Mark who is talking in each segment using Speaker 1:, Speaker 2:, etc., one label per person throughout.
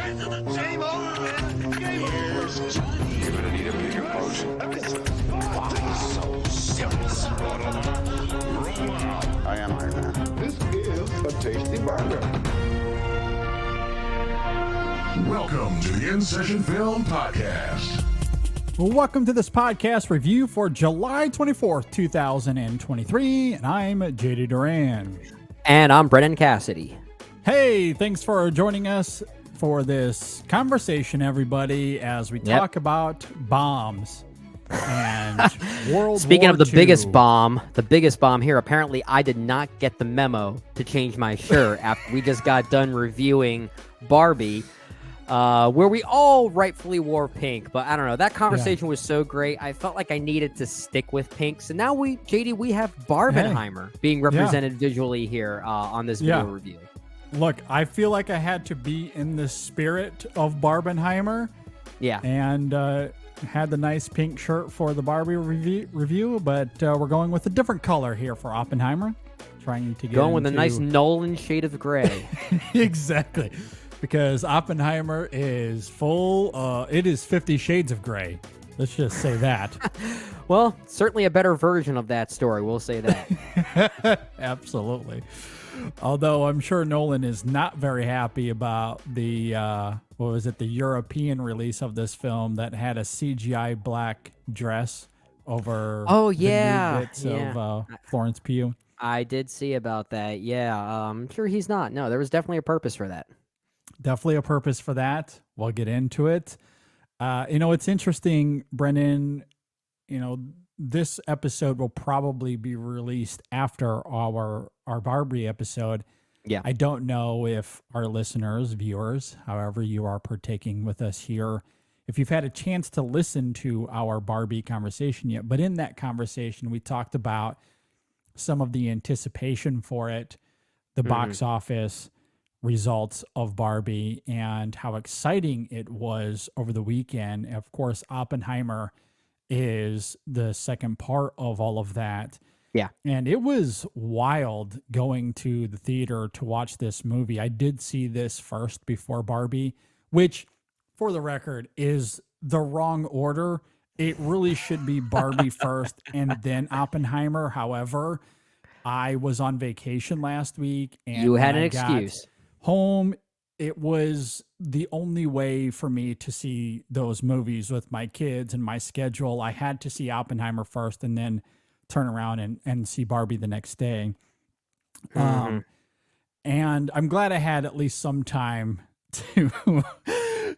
Speaker 1: Game over, man. Game over. Johnny.
Speaker 2: You're gonna need a bigger boat.
Speaker 1: So serious.
Speaker 2: I am Iron Man.
Speaker 3: This is a tasty burger.
Speaker 4: Welcome to the In Session Film Podcast.
Speaker 5: Well, welcome to this podcast review for July 24th, 2023, and I'm JD Duran.
Speaker 6: And I'm Brennan Cassidy.
Speaker 5: Hey, thanks for joining us for this conversation, everybody, as we talk about bombs and World
Speaker 6: Speaking
Speaker 5: War
Speaker 6: of the
Speaker 5: II.
Speaker 6: biggest bomb here, apparently I did not get the memo to change my shirt after we just got done reviewing Barbie, where we all rightfully wore pink. But I don't know, that conversation was so great. I felt like I needed to stick with pink. So now we have Barbenheimer being represented visually here on this video review.
Speaker 5: Look, I feel like I had to be in the spirit of Barbenheimer.
Speaker 6: Yeah.
Speaker 5: And had the nice pink shirt for the Barbie review, but we're going with a different color here for Oppenheimer. Trying to get
Speaker 6: going with a nice Nolan shade of gray.
Speaker 5: Exactly. Because Oppenheimer is full, it is 50 Shades of Gray. Let's just say that.
Speaker 6: Well, certainly a better version of that story. We'll say that.
Speaker 5: Absolutely. Although I'm sure Nolan is not very happy about the, the European release of this film that had a CGI black dress over the new bits of Florence Pugh.
Speaker 6: I did see about that. Yeah, I'm sure he's not. No, there was definitely a purpose for that.
Speaker 5: Definitely a purpose for that. We'll get into it. It's interesting, Brennan, this episode will probably be released after our Barbie episode.
Speaker 6: Yeah.
Speaker 5: I don't know if our listeners, viewers, however you are partaking with us here, if you've had a chance to listen to our Barbie conversation yet. But in that conversation, we talked about some of the anticipation for it, the box office results of Barbie, and how exciting it was over the weekend. Of course, Oppenheimer is the second part of all of that.
Speaker 6: Yeah.
Speaker 5: And it was wild going to the theater to watch this movie. I did see this first before Barbie, which, for the record, is the wrong order. It really should be Barbie first and then Oppenheimer. However, I was on vacation last week, and
Speaker 6: you had
Speaker 5: when
Speaker 6: an
Speaker 5: I got
Speaker 6: excuse.
Speaker 5: home, it was the only way for me to see those movies with my kids and my schedule. I had to see Oppenheimer first and then turn around and see Barbie the next day. And I'm glad I had at least some time to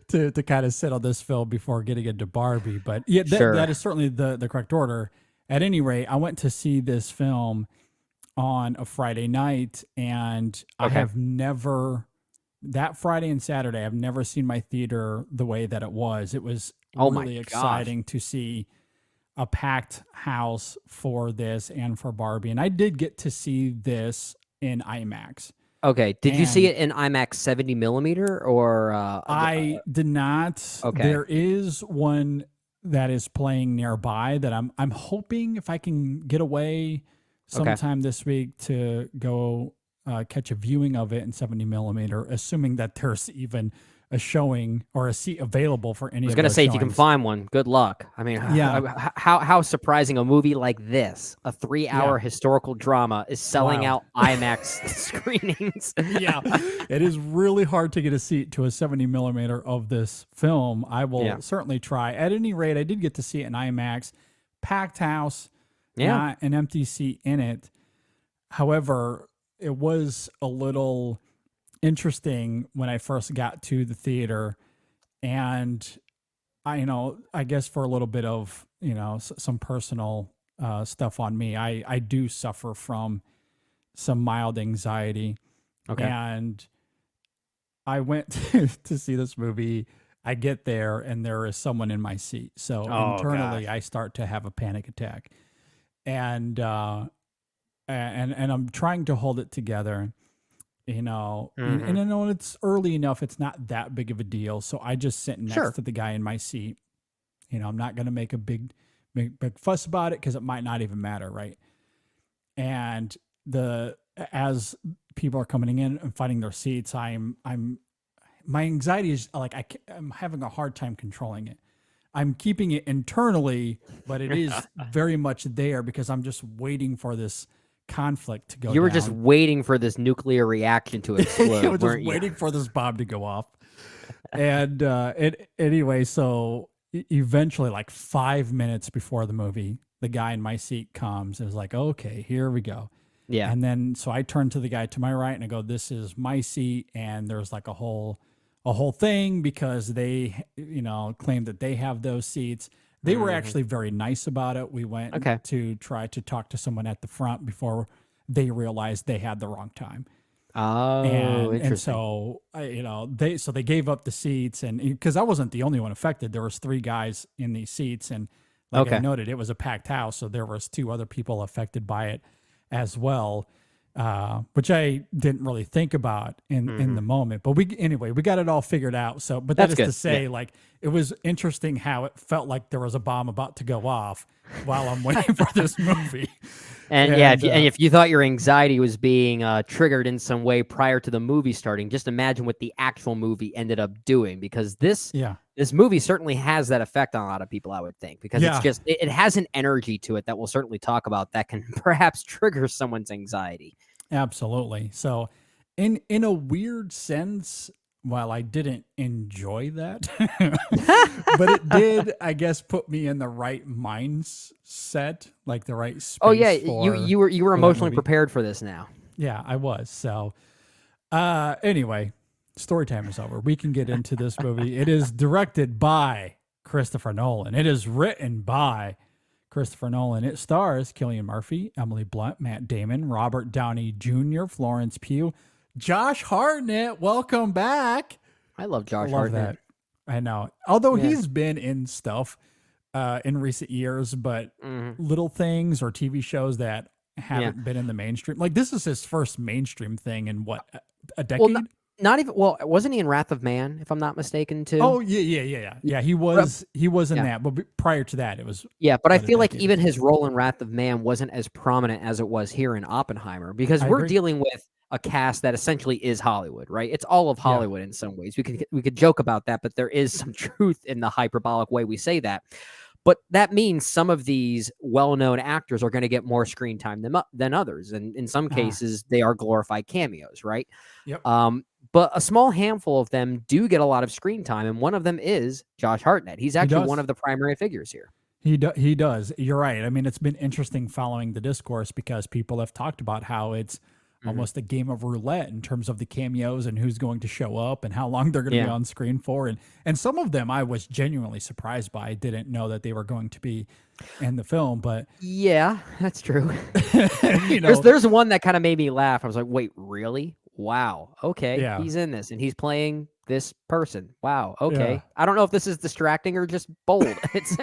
Speaker 5: to kind of sit on this film before getting into Barbie. But yeah, that is certainly the correct order. At any rate, I went to see this film on a Friday night, and I have never, that Friday and Saturday, I've never seen my theater the way that it was. It was really exciting to see a packed house for this and for Barbie. And I did get to see this in IMAX.
Speaker 6: Okay. Did you see it in IMAX 70 millimeter or?
Speaker 5: I did not.
Speaker 6: Okay.
Speaker 5: There is one that is playing nearby that I'm hoping if I can get away sometime this week to go catch a viewing of it in 70 millimeter, assuming that there's even a showing or a seat available for any of those
Speaker 6: I was going to say,
Speaker 5: showings.
Speaker 6: if you can find one, good luck. I mean, how surprising a movie like this, a 3-hour historical drama, is selling out IMAX screenings.
Speaker 5: Yeah, it is really hard to get a seat to a 70 millimeter of this film. I will certainly try. At any rate, I did get to see it in IMAX, packed house, not an empty seat in it. However, it was a little interesting when I first got to the theater, and I guess for a little bit of some personal stuff on me, I do suffer from some mild anxiety, and I went to see this movie. I get there and there is someone in my seat, so internally I start to have a panic attack, and I'm trying to hold it together. And I know it's early enough, it's not that big of a deal. So I just sit next to the guy in my seat. I'm not going to make a big fuss about it because it might not even matter, right? And as people are coming in and finding their seats, my anxiety is like I'm having a hard time controlling it. I'm keeping it internally, but it is very much there because I'm just waiting for this conflict to go
Speaker 6: You were
Speaker 5: down.
Speaker 6: just waiting for this nuclear reaction to explode.
Speaker 5: I was just
Speaker 6: weren't you?
Speaker 5: waiting for this bomb to go off. And anyway, so eventually, like 5 minutes before the movie, the guy in my seat comes and is like, okay, here we go.
Speaker 6: Yeah.
Speaker 5: And then so I turn to the guy to my right and I go, this is my seat. And there's like a whole thing because they, claim that they have those seats. They were actually very nice about it. We went to try to talk to someone at the front before they realized they had the wrong time.
Speaker 6: Oh, interesting.
Speaker 5: And so, they gave up the seats, and because I wasn't the only one affected, there was 3 guys in these seats, and like I noted, it was a packed house, so there was 2 other people affected by it as well, which I didn't really think about in the moment. But we got it all figured out. So, but that is to say, like, it was interesting how it felt like there was a bomb about to go off while I'm waiting for this movie.
Speaker 6: And if you thought your anxiety was being triggered in some way prior to the movie starting, just imagine what the actual movie ended up doing, because this movie certainly has that effect on a lot of people, I would think, because it's just it has an energy to it that we'll certainly talk about that can perhaps trigger someone's anxiety.
Speaker 5: Absolutely. So in a weird sense, while I didn't enjoy that, but it did, I guess, put me in the right mindset, like the right space.
Speaker 6: Oh yeah, you were emotionally prepared for this now.
Speaker 5: Yeah, I was. So anyway, story time is over. We can get into this movie. It is directed by Christopher Nolan. It is written by Christopher Nolan. It stars Cillian Murphy, Emily Blunt, Matt Damon, Robert Downey Jr., Florence Pugh, Josh Hartnett. Welcome back.
Speaker 6: I love Josh Hartnett.
Speaker 5: That. I know. Although he's been in stuff in recent years, but little things or TV shows that haven't been in the mainstream. Like, this is his first mainstream thing in what, a decade?
Speaker 6: Well, not even. Well, wasn't he in Wrath of Man, if I'm not mistaken, too?
Speaker 5: Oh yeah. He was in that, but prior to that, it was.
Speaker 6: Yeah, but I feel like even his role in Wrath of Man wasn't as prominent as it was here in Oppenheimer, because we're dealing with a cast that essentially is Hollywood, right? It's all of Hollywood in some ways. We could joke about that, but there is some truth in the hyperbolic way we say that. But that means some of these well-known actors are going to get more screen time than others, and in some cases, they are glorified cameos, right?
Speaker 5: Yep.
Speaker 6: But a small handful of them do get a lot of screen time, and one of them is Josh Hartnett. He's actually one of the primary figures here.
Speaker 5: He does. You're right. I mean, it's been interesting following the discourse because people have talked about how it's almost a game of roulette in terms of the cameos and who's going to show up and how long they're going to be on screen for. And some of them I was genuinely surprised by. I didn't know that they were going to be in the film, but
Speaker 6: yeah, that's true. There's one that kind of made me laugh. I was like, wait, really? Wow. Okay. He's in this and he's playing this person. Wow. Okay.
Speaker 5: Yeah.
Speaker 6: I don't know if this is distracting or just bold. It's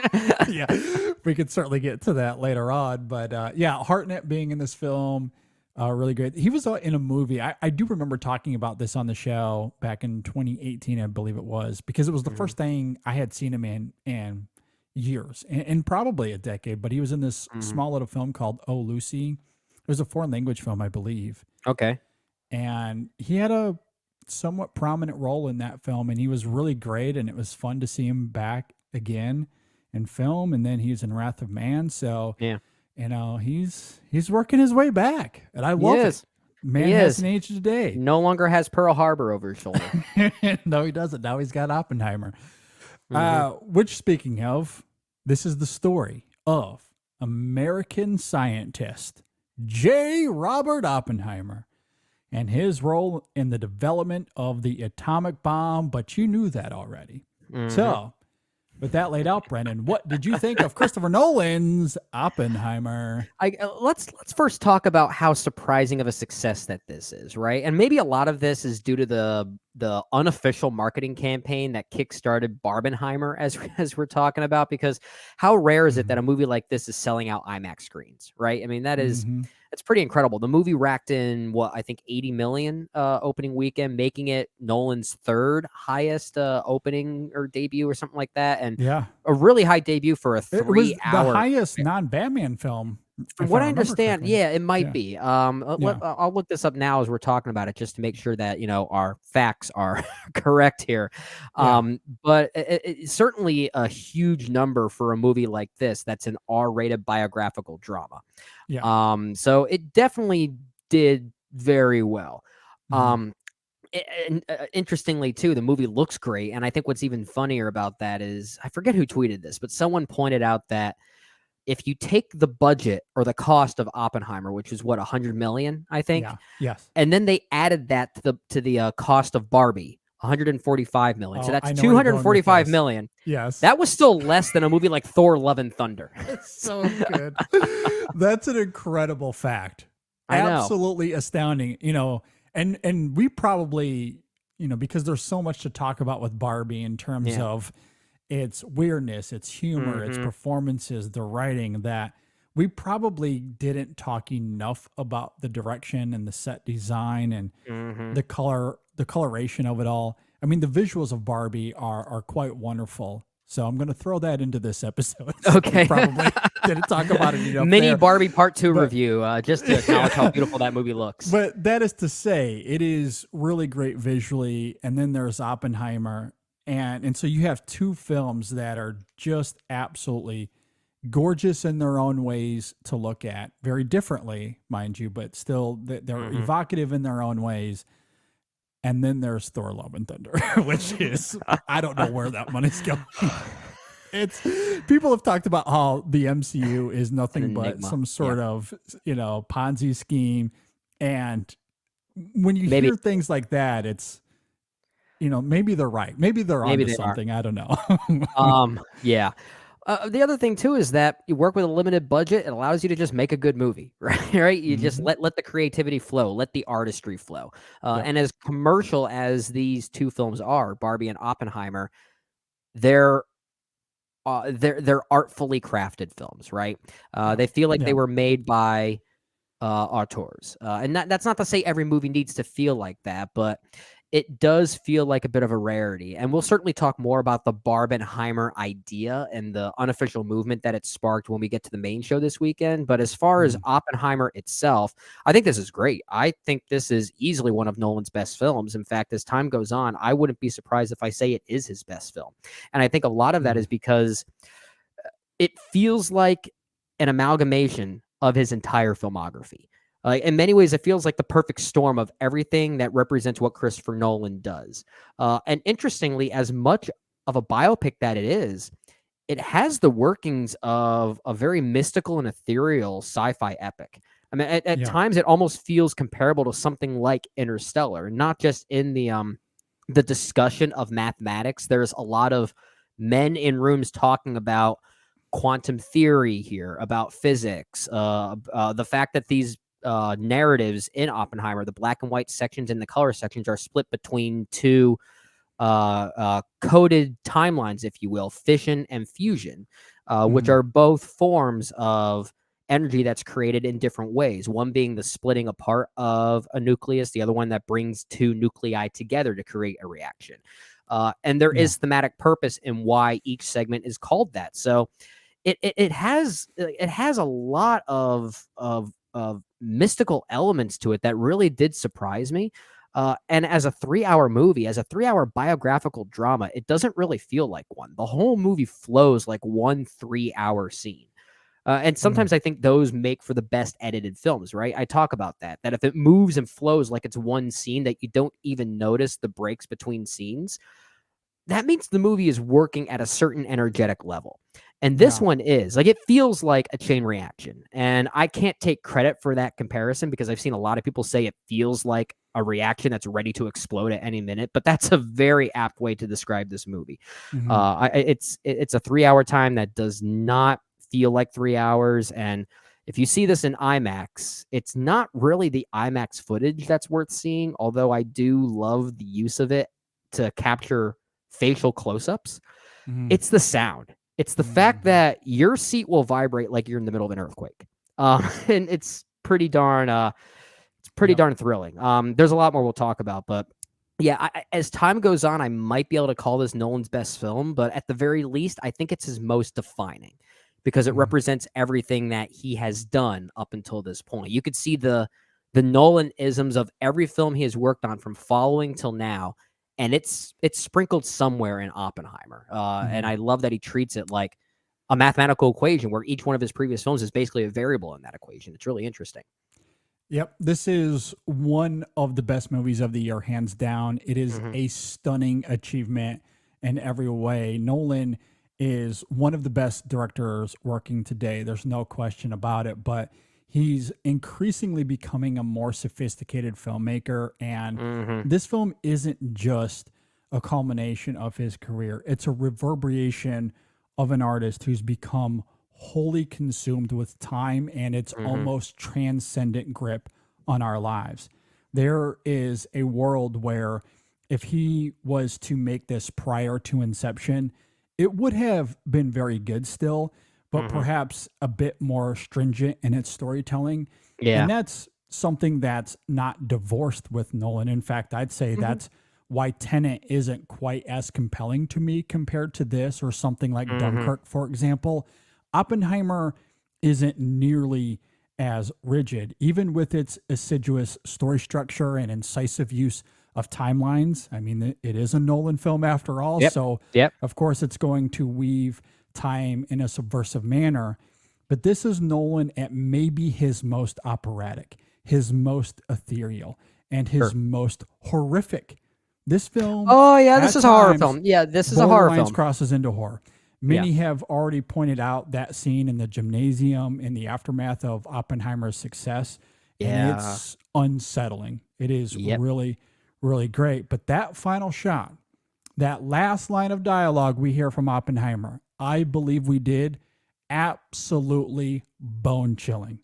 Speaker 5: we could certainly get to that later on, but Hartnett being in this film, really great. He was in a movie. I do remember talking about this on the show back in 2018, I believe it was, because it was the first thing I had seen him in years, and probably a decade, but he was in this small little film called Oh, Lucy. It was a foreign language film, I believe.
Speaker 6: Okay.
Speaker 5: And he had a somewhat prominent role in that film, and he was really great, and it was fun to see him back again in film, and then he was in Wrath of Man, so he's working his way back, and I love it. Man hasn't aged a day.
Speaker 6: No longer has Pearl Harbor over his shoulder.
Speaker 5: No, he doesn't. Now he's got Oppenheimer. Which, speaking of, this is the story of American scientist J. Robert Oppenheimer and his role in the development of the atomic bomb, but you knew that already. So, with that laid out, Brennan, what did you think of Christopher Nolan's Oppenheimer?
Speaker 6: Let's first talk about how surprising of a success that this is, right? And maybe a lot of this is due to the unofficial marketing campaign that kickstarted Barbenheimer, as we're talking about, because how rare is it that a movie like this is selling out IMAX screens, right? I mean, that's pretty incredible. The movie racked in I think 80 million opening weekend, making it Nolan's third highest opening or debut or something like that, and a really high debut for a 3 hour.
Speaker 5: The highest non-Batman film
Speaker 6: From
Speaker 5: if
Speaker 6: what
Speaker 5: I
Speaker 6: I
Speaker 5: remember
Speaker 6: understand,
Speaker 5: correctly.
Speaker 6: yeah, it might
Speaker 5: Yeah.
Speaker 6: be.
Speaker 5: Yeah.
Speaker 6: I'll look this up now as we're talking about it, just to make sure that our facts are correct here.
Speaker 5: Yeah.
Speaker 6: But it's certainly a huge number for a movie like this. That's an R-rated biographical drama.
Speaker 5: Yeah.
Speaker 6: So it definitely did very well.
Speaker 5: Mhm.
Speaker 6: And interestingly too, the movie looks great, and I think what's even funnier about that is I forget who tweeted this, but someone pointed out that if you take the budget or the cost of Oppenheimer, which is what, 100 million, I think,
Speaker 5: Yeah. Yes.
Speaker 6: and then they added that to the cost of Barbie, 145 million. So
Speaker 5: Oh,
Speaker 6: that's
Speaker 5: I know where you're going with
Speaker 6: 245
Speaker 5: this.
Speaker 6: million.
Speaker 5: Yes.
Speaker 6: That was still less than a movie like Thor: Love and Thunder.
Speaker 5: It's so good. That's an incredible fact.
Speaker 6: I know.
Speaker 5: Absolutely astounding. And we probably, because there's so much to talk about with Barbie in terms
Speaker 6: Yeah.
Speaker 5: of its weirdness, its humor, its performances, the writing, that we probably didn't talk enough about the direction and the set design and the coloration of it all. I mean, the visuals of Barbie are quite wonderful. So I'm going to throw that into this episode.
Speaker 6: Okay.
Speaker 5: We probably didn't talk about it enough.
Speaker 6: Mini
Speaker 5: there.
Speaker 6: Barbie Part 2
Speaker 5: But-
Speaker 6: review, just to acknowledge how beautiful that movie looks.
Speaker 5: But that is to say, it is really great visually. And then there's Oppenheimer. And so you have two films that are just absolutely gorgeous in their own ways to look at, very differently, mind you, but still they're evocative in their own ways. And then there's Thor: Love and Thunder, which is, I don't know where that money's going. It's, people have talked about how the MCU is nothing but
Speaker 6: enigma.
Speaker 5: some sort of, Ponzi scheme. And when you hear things like that, it's, maybe they're right. Maybe they're onto something. I don't know.
Speaker 6: Yeah. The other thing too is that you work with a limited budget. It allows you to just make a good movie, right? Right? You just let the creativity flow, let the artistry flow. And as commercial as these two films are, Barbie and Oppenheimer, they're artfully crafted films, right? They feel like they were made by auteurs, and that's not to say every movie needs to feel like that, but it does feel like a bit of a rarity. And we'll certainly talk more about the Barbenheimer idea and the unofficial movement that it sparked when we get to the main show this weekend. But as far as Oppenheimer itself, I think this is great. I think this is easily one of Nolan's best films. In fact, as time goes on, I wouldn't be surprised if I say it is his best film. And I think a lot of that is because it feels like an amalgamation of his entire filmography. In many ways, it feels like the perfect storm of everything that represents what Christopher Nolan does. And interestingly, as much of a biopic that it is, it has the workings of a very mystical and ethereal sci-fi epic. I mean, at times, it almost feels comparable to something like Interstellar, not just in the discussion of mathematics. There's a lot of men in rooms talking about quantum theory here, about physics, the fact that these narratives in Oppenheimer, the black and white sections and the color sections, are split between two coded timelines, if you will, fission and fusion, which are both forms of energy that's created in different ways. One being the splitting apart of a nucleus, the other one that brings two nuclei together to create a reaction. And there is thematic purpose in why each segment is called that. So it has a lot of mystical elements to it that really did surprise me. And as a 3-hour movie, as a 3-hour biographical drama, it doesn't really feel like one. The whole movie flows like one 3-hour scene. And sometimes I think those make for the best edited films, right? I talk about that if it moves and flows like it's one scene, that you don't even notice the breaks between scenes, that means the movie is working at a certain energetic level. And this one is like, it feels like a chain reaction. And I can't take credit for that comparison because I've seen a lot of people say it feels like a reaction that's ready to explode at any minute, but that's a very apt way to describe this movie. It's a 3-hour time that does not feel like 3 hours. And if you see this in IMAX, it's not really the IMAX footage that's worth seeing, although I do love the use of it to capture facial close-ups. It's the sound. It's the fact that your seat will vibrate like you're in the middle of an earthquake. And it's pretty darn thrilling. There's a lot more we'll talk about, but yeah, as time goes on, I might be able to call this Nolan's best film, but at the very least, I think it's his most defining, because it
Speaker 5: Mhm.
Speaker 6: represents everything that he has done up until this point. You could see the Nolan isms of every film he has worked on from following till now, and it's sprinkled somewhere in Oppenheimer. And
Speaker 5: Mhm.
Speaker 6: I love that he treats it like a mathematical equation where each one of his previous films is basically a variable in that equation. It's really interesting.
Speaker 5: Yep, this is one of the best movies of the year, hands down. It is
Speaker 6: Mhm.
Speaker 5: a stunning achievement in every way. Nolan is one of the best directors working today. There's no question about it, but he's increasingly becoming a more sophisticated filmmaker. And
Speaker 6: Mhm.
Speaker 5: this film isn't just a culmination of his career, it's a reverberation of an artist who's become wholly consumed with time and its
Speaker 6: Mhm.
Speaker 5: almost transcendent grip on our lives. There is a world where if he was to make this prior to inception, it would have been very good still, but
Speaker 6: Mhm.
Speaker 5: perhaps a bit more stringent in its storytelling.
Speaker 6: Yeah.
Speaker 5: And that's something that's not divorced with Nolan. In fact, I'd say
Speaker 6: Mhm.
Speaker 5: that's why Tenet isn't quite as compelling to me compared to this or something like
Speaker 6: Mhm.
Speaker 5: Dunkirk, for example. Oppenheimer isn't nearly as rigid, even with its assiduous story structure and incisive use of timelines. I mean, it is a Nolan film after all,
Speaker 6: Yep.
Speaker 5: so
Speaker 6: Yep.
Speaker 5: of course it's going to weave time in a subversive manner. But this is Nolan at maybe his most operatic, his most ethereal, and his
Speaker 6: Sure.
Speaker 5: most horrific. This film,
Speaker 6: Oh yeah, this
Speaker 5: at
Speaker 6: is a horror
Speaker 5: times,
Speaker 6: film. Yeah, this is a horror
Speaker 5: borderlines
Speaker 6: film.
Speaker 5: crosses into horror.
Speaker 6: Yeah.
Speaker 5: Many have already pointed out that scene in the gymnasium in the aftermath of Oppenheimer's success, and
Speaker 6: Yeah.
Speaker 5: it's unsettling. It is
Speaker 6: Yep.
Speaker 5: really, really great. But that final shot, that last line of dialogue we hear from Oppenheimer, I believe we did absolutely bone chilling.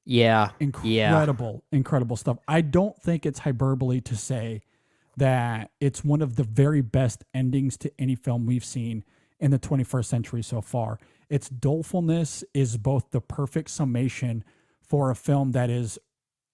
Speaker 6: Yeah. Yeah.
Speaker 5: Incredible, incredible stuff. I don't think it's hyperbole to say that it's one of the very best endings to any film we've seen in the 21st century so far. Its dolefulness is both the perfect summation for a film that is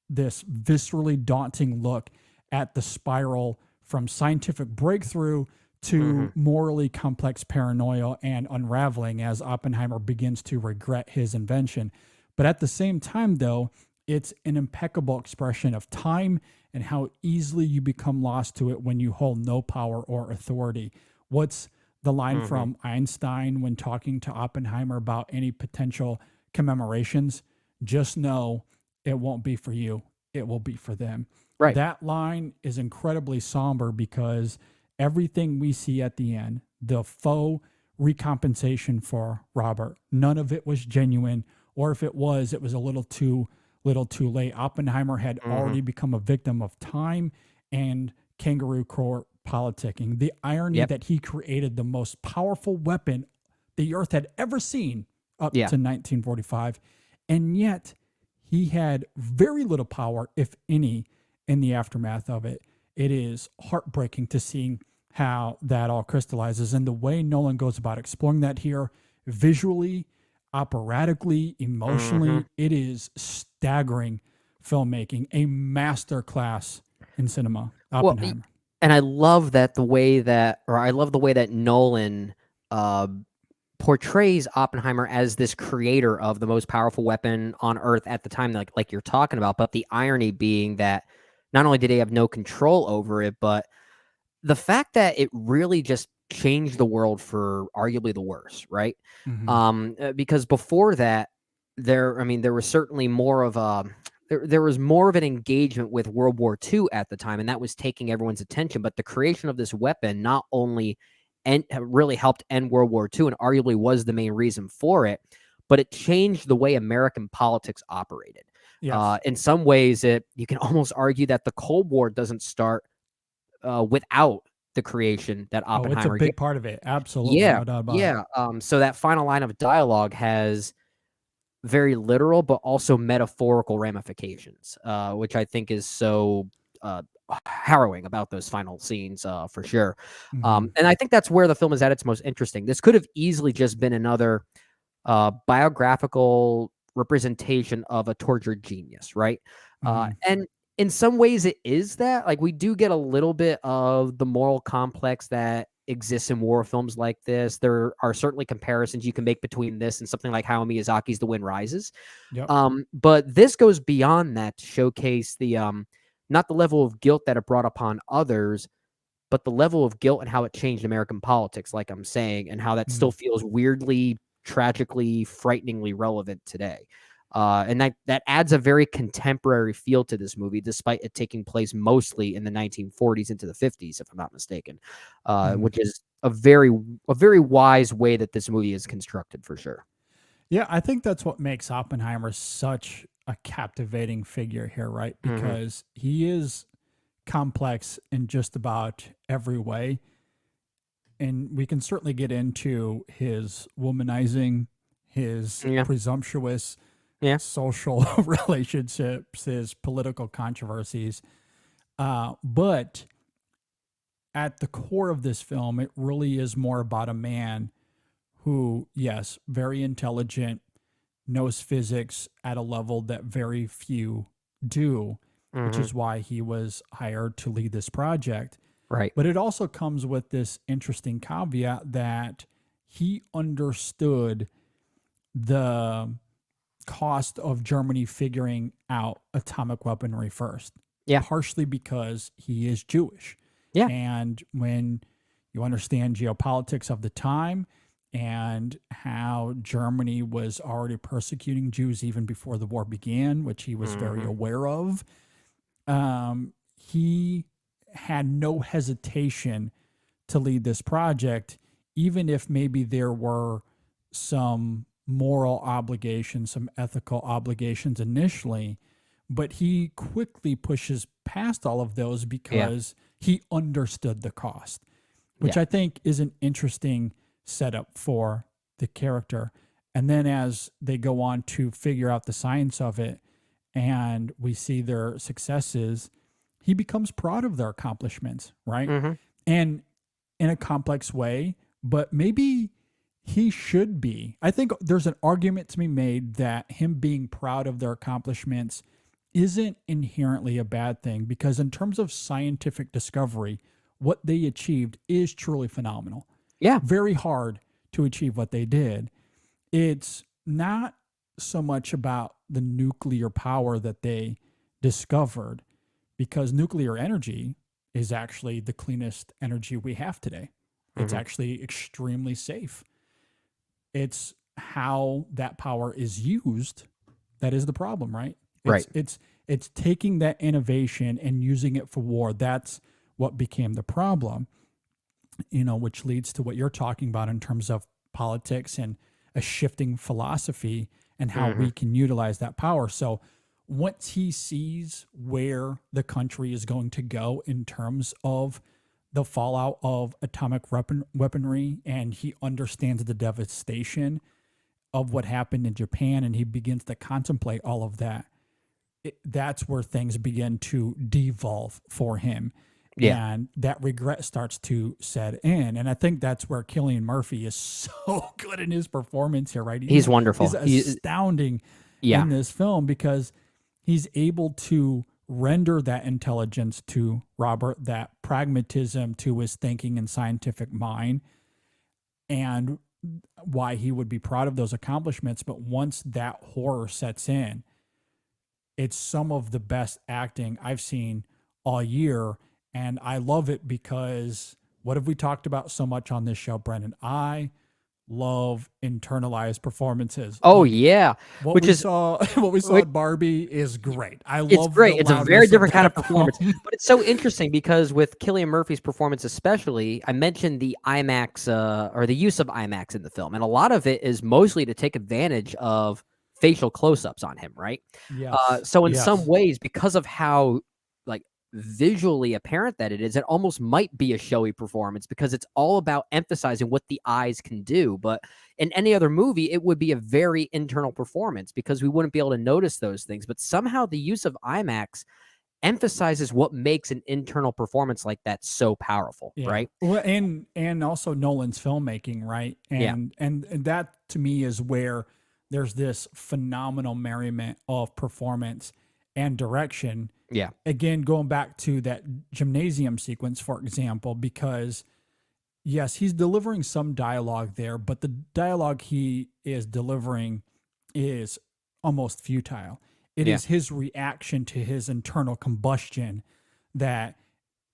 Speaker 5: this viscerally daunting look at the spiral from scientific breakthrough to
Speaker 6: Mhm.
Speaker 5: morally complex paranoia and unraveling as Oppenheimer begins to regret his invention. But at the same time, though, it's an impeccable expression of time and how easily you become lost to it when you hold no power or authority. What's the line
Speaker 6: Mhm.
Speaker 5: from Einstein when talking to Oppenheimer about any potential commemorations? Just know it won't be for you, it will be for them.
Speaker 6: Right.
Speaker 5: That line is incredibly somber because everything we see at the end, the faux recompensation for Robert, none of it was genuine, or if it was a little too late. Oppenheimer had
Speaker 6: Mhm.
Speaker 5: already become a victim of time and kangaroo court politicking. The irony
Speaker 6: Yep.
Speaker 5: that he created the most powerful weapon the earth had ever seen up
Speaker 6: Yeah.
Speaker 5: to 1945, and yet he had very little power, if any, in the aftermath of it. It is heartbreaking to see how that all crystallizes and the way Nolan goes about exploring that here visually, operatically,
Speaker 6: Mhm.
Speaker 5: emotionally. It is staggering filmmaking, a master class in cinema.
Speaker 6: Well,
Speaker 5: Oppenheimer.
Speaker 6: and I love that the way that, or I love the way that Nolan uh, portrays Oppenheimer as this creator of the most powerful weapon on Earth at the time, like you're talking about. But the irony being that not only did he have no control over it, but the fact that it really just changed the world for arguably the worse, right?
Speaker 5: Mhm.
Speaker 6: Because before that, there was certainly more of a there was more of an engagement with World War II at the time, and that was taking everyone's attention. But the creation of this weapon not only really helped end World War II and arguably was the main reason for it, but it changed the way American politics operated.
Speaker 5: Yes.
Speaker 6: In some ways, you can almost argue that the Cold War doesn't start without the creation that
Speaker 5: Oh, it's a
Speaker 6: Oppenheimer did.
Speaker 5: big part of it. Absolutely.
Speaker 6: Yeah,
Speaker 5: No doubt about it.
Speaker 6: yeah. So that final line of dialogue has very literal, but also metaphorical ramifications, which I think is so uh, harrowing about those final scenes, for sure.
Speaker 5: Mhm.
Speaker 6: And I think that's where the film is at its most interesting. This could have easily just been another biographical representation of a tortured genius, right?
Speaker 5: Mhm.
Speaker 6: And in some ways, it is that. Like we do get a little bit of the moral complex that exists in war films like this. There are certainly comparisons you can make between this and something like Hayao Miyazaki's The Wind Rises.
Speaker 5: Yep.
Speaker 6: But this goes beyond that to showcase the not the level of guilt that it brought upon others, but the level of guilt and how it changed American politics, like I'm saying, and how that still feels weirdly, tragically, frighteningly relevant today. And that adds a very contemporary feel to this movie, despite it taking place mostly in the 1940s into the 50s, if I'm not mistaken, which is a very wise way that this movie is constructed, for sure.
Speaker 5: Yeah, I think that's what makes Oppenheimer such a captivating figure here, right? Because he is complex in just about every way. And we can certainly get into his womanizing, his presumptuous social relationships, his political controversies. But at the core of this film, it really is more about a man who, yes, very intelligent, knows physics at a level that very few do, which is why he was hired to lead this project.
Speaker 6: Right.
Speaker 5: But it also comes with this interesting caveat that he understood the cost of Germany figuring out atomic weaponry first.
Speaker 6: Yeah.
Speaker 5: Partially because he is Jewish.
Speaker 6: Yeah.
Speaker 5: And when you understand geopolitics of the time and how Germany was already persecuting Jews even before the war began, which he was very aware of, he had no hesitation to lead this project, even if maybe there were some moral obligations, some ethical obligations initially, but he quickly pushes past all of those because he understood the cost, which I think is an interesting setup for the character. And then as they go on to figure out the science of it and we see their successes, he becomes proud of their accomplishments, right? And in a complex way, but maybe he should be. I think there's an argument to be made that him being proud of their accomplishments isn't inherently a bad thing, because in terms of scientific discovery, what they achieved is truly phenomenal.
Speaker 6: Yeah.
Speaker 5: Very hard to achieve what they did. It's not so much about the nuclear power that they discovered, because nuclear energy is actually the cleanest energy we have today. It's actually extremely safe. It's how that power is used that is the problem, right? It's taking that innovation and using it for war. That's what became the problem, which leads to what you're talking about in terms of politics and a shifting philosophy and how we can utilize that power. So once he sees where the country is going to go in terms of the fallout of atomic weaponry, and he understands the devastation of what happened in Japan, and he begins to contemplate all of that, that's where things begin to devolve for him.
Speaker 6: Yeah.
Speaker 5: And that regret starts to set in. And I think that's where Cillian Murphy is so good in his performance here, right?
Speaker 6: He's wonderful.
Speaker 5: He's astounding in this film, because he's able to render that intelligence to Robert, that pragmatism to his thinking and scientific mind, and why he would be proud of those accomplishments. But once that horror sets in, it's some of the best acting I've seen all year. And I love it because what have we talked about so much on this show, Brendan? I love internalized performances.
Speaker 6: Oh yeah,
Speaker 5: What we saw at Barbie is great.
Speaker 6: It's great. It's a very different kind of performance, but it's so interesting because with Cillian Murphy's performance, especially, I mentioned the IMAX or the use of IMAX in the film, and a lot of it is mostly to take advantage of facial close-ups on him, right?
Speaker 5: Yes.
Speaker 6: So in some ways, because of how visually apparent that it is, it almost might be a showy performance because it's all about emphasizing what the eyes can do. But in any other movie, it would be a very internal performance because we wouldn't be able to notice those things. But somehow the use of IMAX emphasizes what makes an internal performance like that so powerful, right?
Speaker 5: Well, and also Nolan's filmmaking, right? And that to me is where there's this phenomenal merriment of performance and direction.
Speaker 6: Yeah.
Speaker 5: Again, going back to that gymnasium sequence, for example, because Yes, he's delivering some dialogue there, but the dialogue he is delivering is almost futile. It
Speaker 6: Yeah.
Speaker 5: is his reaction to his internal combustion that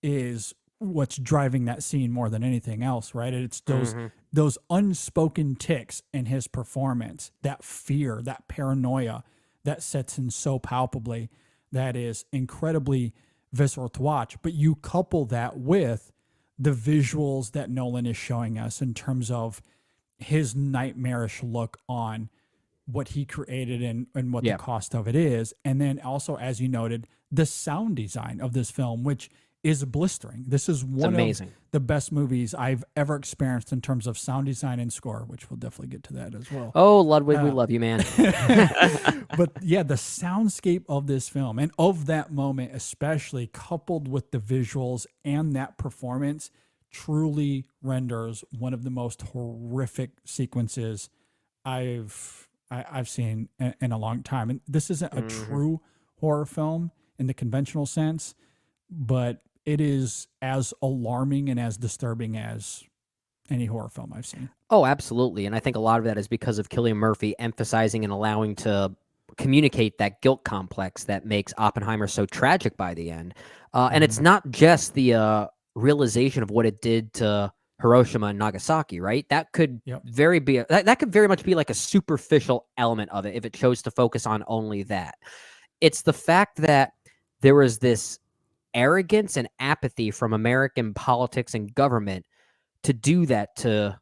Speaker 5: is what's driving that scene more than anything else, right? It's those unspoken ticks in his performance, that fear, that paranoia that sets in so palpably, that is incredibly visceral to watch. But you couple that with the visuals that Nolan is showing us in terms of his nightmarish look on what he created and what
Speaker 6: Yeah.
Speaker 5: the cost of it is. And then also, as you noted, the sound design of this film, which is blistering. This is one of
Speaker 6: amazing.
Speaker 5: the best movies I've ever experienced in terms of sound design and score, which we'll definitely get to that as well.
Speaker 6: Oh, Ludwig, we love you, man.
Speaker 5: But yeah, the soundscape of this film and of that moment, especially coupled with the visuals and that performance, truly renders one of the most horrific sequences I've seen in a long time. And this isn't a true horror film in the conventional sense, but it is as alarming and as disturbing as any horror film I've seen.
Speaker 6: Oh, absolutely. And I think a lot of that is because of Cillian Murphy emphasizing and allowing to communicate that guilt complex that makes Oppenheimer so tragic by the end. And it's not just the realization of what it did to Hiroshima and Nagasaki, right? That could that could very much be like a superficial element of it if it chose to focus on only that. It's the fact that there was this arrogance and apathy from American politics and government to do that to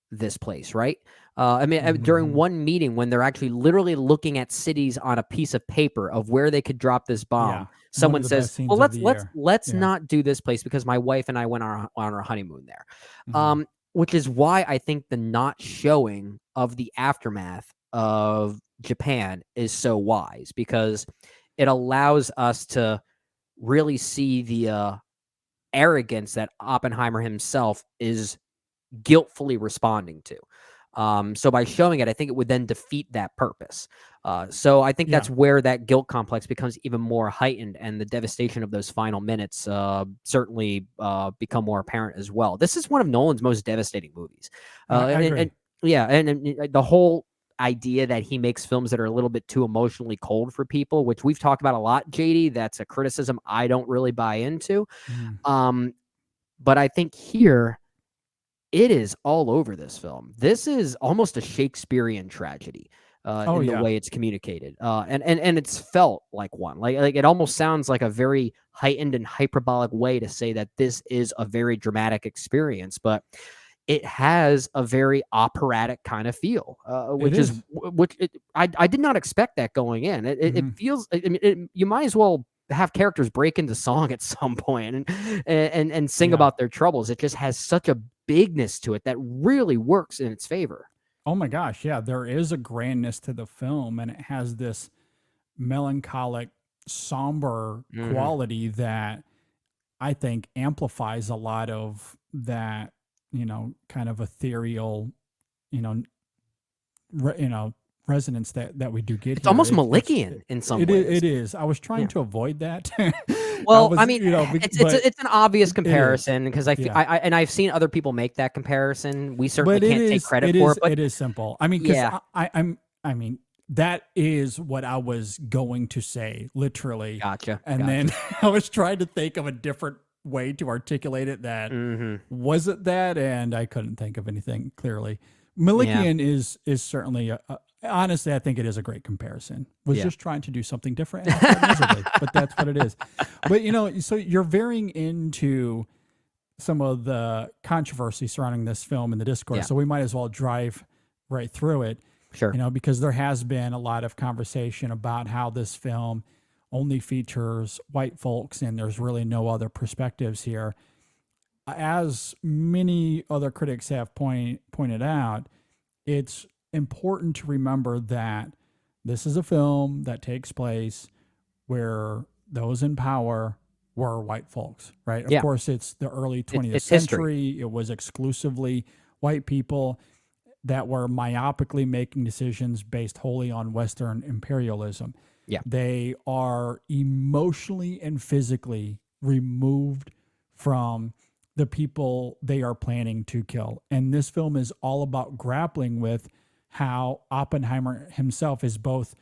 Speaker 6: this place, right? During one meeting when they're actually literally looking at cities on a piece of paper of where they could drop this bomb, someone says, "Well, let's not do this place because my wife and I went on our honeymoon there," which is why I think the not showing of the aftermath of Japan is so wise, because it allows us to really see the arrogance that Oppenheimer himself is guiltfully responding to. So by showing it, I think it would then defeat that purpose. So I think that's where that guilt complex becomes even more heightened, and the devastation of those final minutes certainly become more apparent as well. This is one of Nolan's most devastating movies.
Speaker 5: I agree.
Speaker 6: And the whole idea that he makes films that are a little bit too emotionally cold for people, which we've talked about a lot, JD, that's a criticism I don't really buy into. But I think here, it is all over this film. This is almost a Shakespearean tragedy the way it's communicated. And it's felt like one. Like it almost sounds like a very heightened and hyperbolic way to say that this is a very dramatic experience, but it has a very operatic kind of feel, I did not expect that going in. It feels, you might as well have characters break into song at some point and sing about their troubles. It just has such a bigness to it that really works in its favor.
Speaker 5: Oh my gosh, yeah, there is a grandness to the film, and it has this melancholic, somber quality that I think amplifies a lot of that, kind of ethereal, resonance that we do get.
Speaker 6: It's almost Malikian in some ways.
Speaker 5: It is. I was trying to avoid that.
Speaker 6: Well, it's an obvious comparison because I've seen other people make that comparison. We certainly can't take credit for it. But
Speaker 5: it is simple. I mean, because I mean, that is what I was going to say, literally.
Speaker 6: Gotcha.
Speaker 5: And then I was trying to think of a different way to articulate it that wasn't that, and I couldn't think of anything clearly. Malikian is certainly honestly, I think it is a great comparison. Was just trying to do something different, and miserably, but that's what it is. But so you're veering into some of the controversy surrounding this film and the discourse. So we might as well drive right through it.
Speaker 6: Sure.
Speaker 5: Because there has been a lot of conversation about how this film only features white folks and there's really no other perspectives here. As many other critics have pointed out, it's important to remember that this is a film that takes place where those in power were white folks, right? Of course, it's the early 20th century. History. It was exclusively white people that were myopically making decisions based wholly on Western imperialism.
Speaker 6: Yeah.
Speaker 5: They are emotionally and physically removed from the people they are planning to kill. And this film is all about grappling with how Oppenheimer himself is both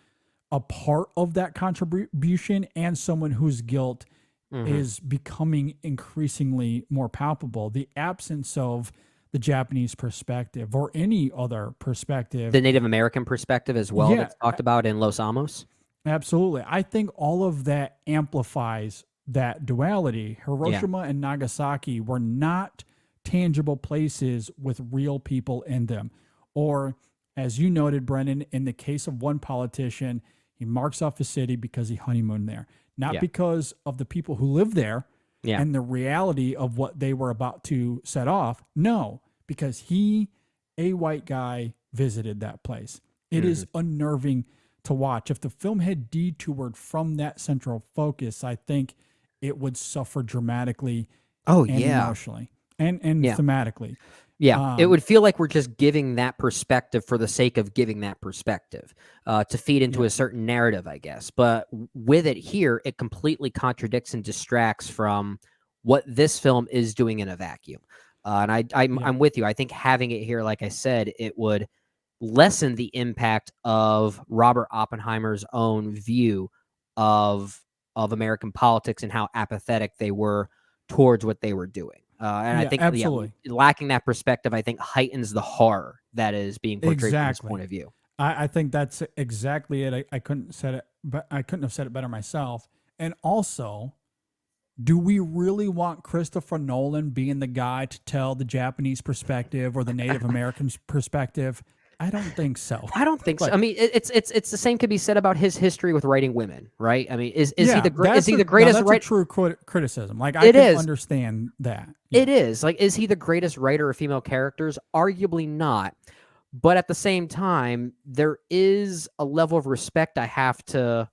Speaker 5: a part of that contribution and someone whose guilt is becoming increasingly more palpable. The absence of the Japanese perspective or any other perspective.
Speaker 6: The Native American perspective as well,
Speaker 5: Yeah.
Speaker 6: that's talked about in Los Alamos.
Speaker 5: Absolutely. I think all of that amplifies that duality. Hiroshima and Nagasaki were not tangible places with real people in them. Or, as you noted, Brennan, in the case of one politician, he marks off a city because he honeymooned there, not because of the people who live there and the reality of what they were about to set off. No, because he, a white guy, visited that place. It is unnerving to watch. If the film had detoured from that central focus, I think it would suffer dramatically and emotionally and thematically.
Speaker 6: Yeah, it would feel like we're just giving that perspective for the sake of giving that perspective to feed into a certain narrative, I guess. But with it here, it completely contradicts and distracts from what this film is doing in a vacuum. And I'm with you. I think having it here, like I said, it would lessen the impact of Robert Oppenheimer's own view of American politics and how apathetic they were towards what they were doing. And I think
Speaker 5: absolutely.
Speaker 6: Lacking that perspective, I think, heightens the horror that is being portrayed from this point of view.
Speaker 5: I think that's exactly it. I couldn't said it, but I couldn't have said it better myself. And also, do we really want Christopher Nolan being the guy to tell the Japanese perspective or the Native American perspective? I don't think so.
Speaker 6: I don't think so. I mean, it's the same could be said about his history with writing women, right? I mean, is he the greatest?
Speaker 5: That's a true criticism. Like I can understand that.
Speaker 6: It is like, is he the greatest writer of female characters? Arguably not. But at the same time, there is a level of respect I have to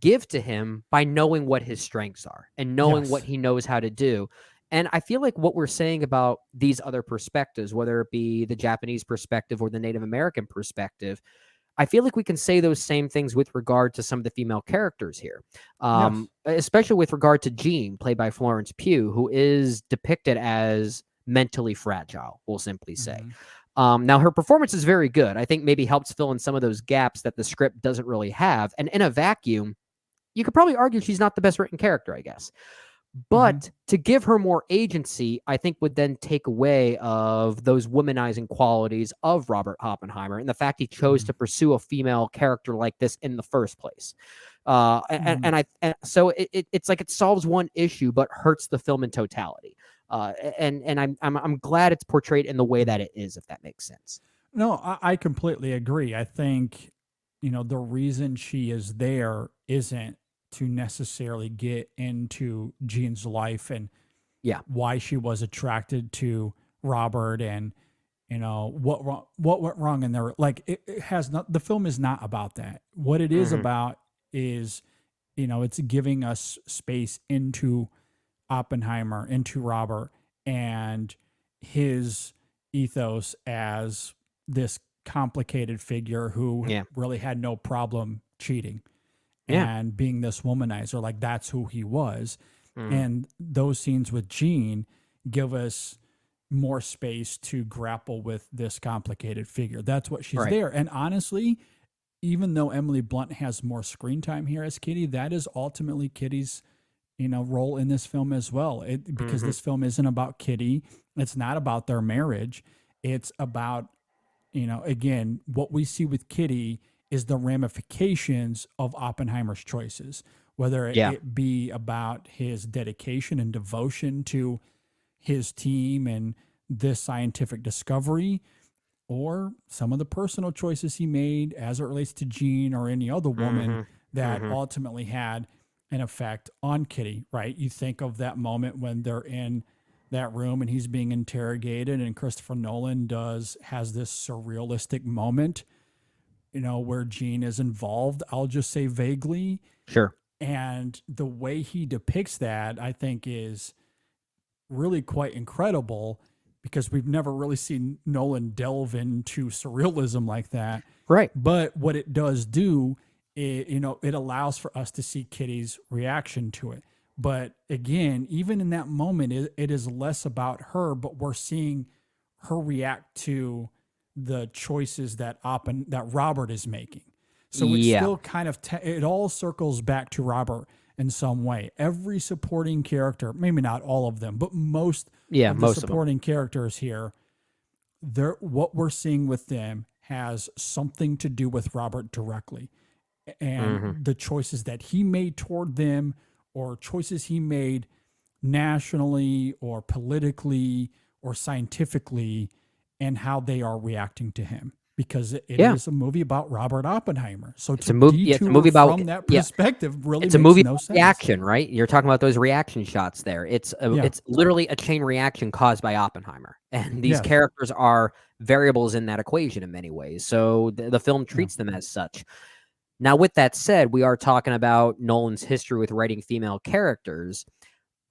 Speaker 6: give to him by knowing what his strengths are and knowing what he knows how to do. And I feel like what we're saying about these other perspectives, whether it be the Japanese perspective or the Native American perspective, I feel like we can say those same things with regard to some of the female characters here, especially with regard to Jean, played by Florence Pugh, who is depicted as mentally fragile, we'll simply say. Now, her performance is very good. I think maybe helps fill in some of those gaps that the script doesn't really have. And in a vacuum, you could probably argue she's not the best written character, I guess. But to give her more agency, I think would then take away of those womanizing qualities of Robert Oppenheimer and the fact he chose to pursue a female character like this in the first place. So it's like it solves one issue but hurts the film in totality. And I'm glad it's portrayed in the way that it is, if that makes sense.
Speaker 5: No, I completely agree. I think, the reason she is there isn't to necessarily get into Jean's life and why she was attracted to Robert and what went wrong in there. Like it has not, the film is not about that. What it is about is, it's giving us space into Oppenheimer, into Robert and his ethos as this complicated figure who really had no problem cheating. And being this womanizer, like that's who he was. And those scenes with Jean give us more space to grapple with this complicated figure. That's what she's there. And honestly, even though Emily Blunt has more screen time here as Kitty, that is ultimately Kitty's, role in this film as well. Because this film isn't about Kitty. It's not about their marriage. It's about, again, what we see with Kitty is the ramifications of Oppenheimer's choices, whether it be about his dedication and devotion to his team and this scientific discovery, or some of the personal choices he made as it relates to Jean or any other woman that ultimately had an effect on Kitty, right? You think of that moment when they're in that room and he's being interrogated and Christopher Nolan has this surrealistic moment, where Jean is involved, I'll just say vaguely.
Speaker 6: Sure.
Speaker 5: And the way he depicts that, I think, is really quite incredible because we've never really seen Nolan delve into surrealism like that.
Speaker 6: Right.
Speaker 5: But what it does do, it allows for us to see Kitty's reaction to it. But again, even in that moment, it is less about her, but we're seeing her react to the choices that Robert is making. So it's
Speaker 6: Yeah.
Speaker 5: still kind of it all circles back to Robert in some way. Every supporting character, maybe not all of them, but most of the
Speaker 6: Most of them.
Speaker 5: supporting characters here, what we're seeing with them has something to do with Robert directly, and the choices that he made toward them, or choices he made nationally or politically or scientifically, and how they are reacting to him. Because it is a movie about Robert Oppenheimer. So
Speaker 6: It's a movie. It's a movie about
Speaker 5: from that perspective really
Speaker 6: It's a
Speaker 5: makes
Speaker 6: movie
Speaker 5: no
Speaker 6: about
Speaker 5: sense.
Speaker 6: reaction, right? You're talking about those reaction shots there. It's literally a chain reaction caused by Oppenheimer, and these
Speaker 5: Yes.
Speaker 6: characters are variables in that equation in many ways. So the film treats them as such. Now, with that said, we are talking about Nolan's history with writing female characters.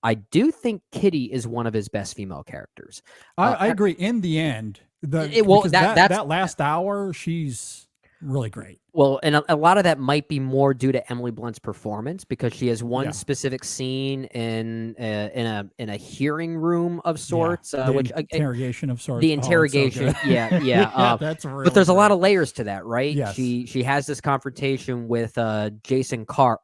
Speaker 6: I do think Kitty is one of his best female characters.
Speaker 5: I agree. In the end,
Speaker 6: that's
Speaker 5: that last hour, she's really great.
Speaker 6: Well, and a lot of that might be more due to Emily Blunt's performance, because she has one
Speaker 5: Yeah.
Speaker 6: specific scene in a hearing room of sorts,
Speaker 5: The
Speaker 6: which
Speaker 5: interrogation of sorts.
Speaker 6: the
Speaker 5: Oh, it's so
Speaker 6: interrogation,
Speaker 5: good.
Speaker 6: yeah.
Speaker 5: That's really
Speaker 6: But there's a lot
Speaker 5: great.
Speaker 6: of layers to that, right?
Speaker 5: Yes.
Speaker 6: She has this confrontation with Jason Clark,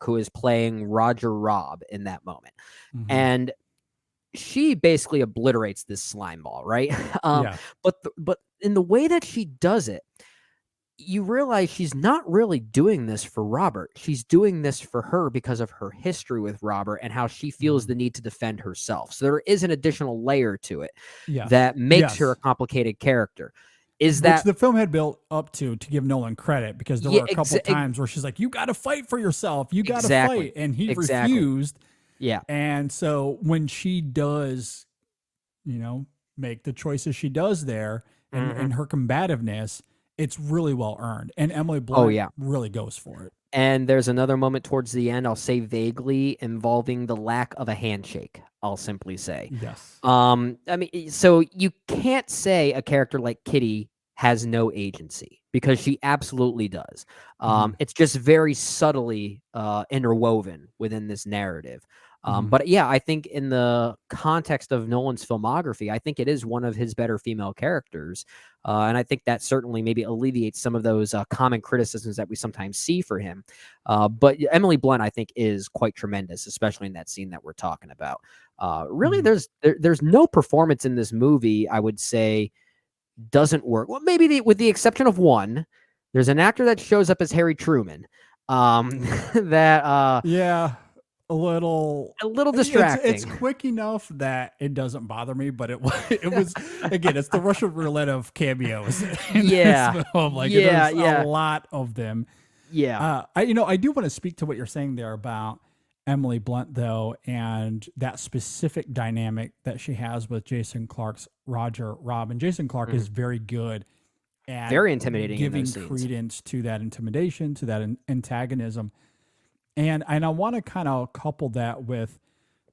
Speaker 6: who is playing Roger Robb in that moment,
Speaker 5: Mhm.
Speaker 6: and she basically obliterates this slime ball, right?
Speaker 5: Yeah.
Speaker 6: But in the way that she does it, you realize she's not really doing this for Robert. She's doing this for her because of her history with Robert and how she feels the need to defend herself. So there is an additional layer to it
Speaker 5: Yes.
Speaker 6: that makes
Speaker 5: Yes.
Speaker 6: her a complicated character. Is
Speaker 5: Which
Speaker 6: that
Speaker 5: the film had built up to give Nolan credit, because there
Speaker 6: Yeah,
Speaker 5: were a couple times where she's like, "You got to fight for yourself. You got to
Speaker 6: Exactly.
Speaker 5: fight," and he
Speaker 6: Exactly.
Speaker 5: refused.
Speaker 6: yeah.
Speaker 5: And so when she does, make the choices she does there, and her combativeness, it's really well earned. And Emily Blunt really goes for it.
Speaker 6: And there's another moment towards the end, I'll say vaguely, involving the lack of a handshake, I'll simply say.
Speaker 5: Yes.
Speaker 6: I mean, so you can't say a character like Kitty has no agency, because she absolutely does. It's just very subtly interwoven within this narrative. But yeah, I think in the context of Nolan's filmography, I think it is one of his better female characters. And I think that certainly maybe alleviates some of those common criticisms that we sometimes see for him. But Emily Blunt, I think, is quite tremendous, especially in that scene that we're talking about. Really, there's no performance in this movie, I would say, doesn't work. Well, maybe with the exception of one. There's an actor that shows up as Harry Truman. That
Speaker 5: Yeah. A little
Speaker 6: distracting.
Speaker 5: It's quick enough that it doesn't bother me, but it was again, it's the Russian roulette of cameos in this film. Like, there's a lot of them.
Speaker 6: Yeah.
Speaker 5: I do want to speak to what you're saying there about Emily Blunt, though, and that specific dynamic that she has with Jason Clark's Roger Robb. And Jason Clark is very good at
Speaker 6: Very intimidating in
Speaker 5: giving
Speaker 6: those scenes.
Speaker 5: credence to that intimidation, to that antagonism. And I want to kind of couple that with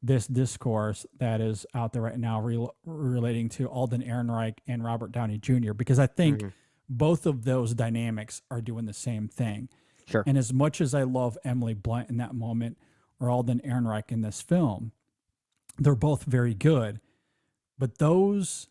Speaker 5: this discourse that is out there right now relating to Alden Ehrenreich and Robert Downey Jr., because I think both of those dynamics are doing the same thing.
Speaker 6: Sure.
Speaker 5: And as much as I love Emily Blunt in that moment, or Alden Ehrenreich in this film, they're both very good. But those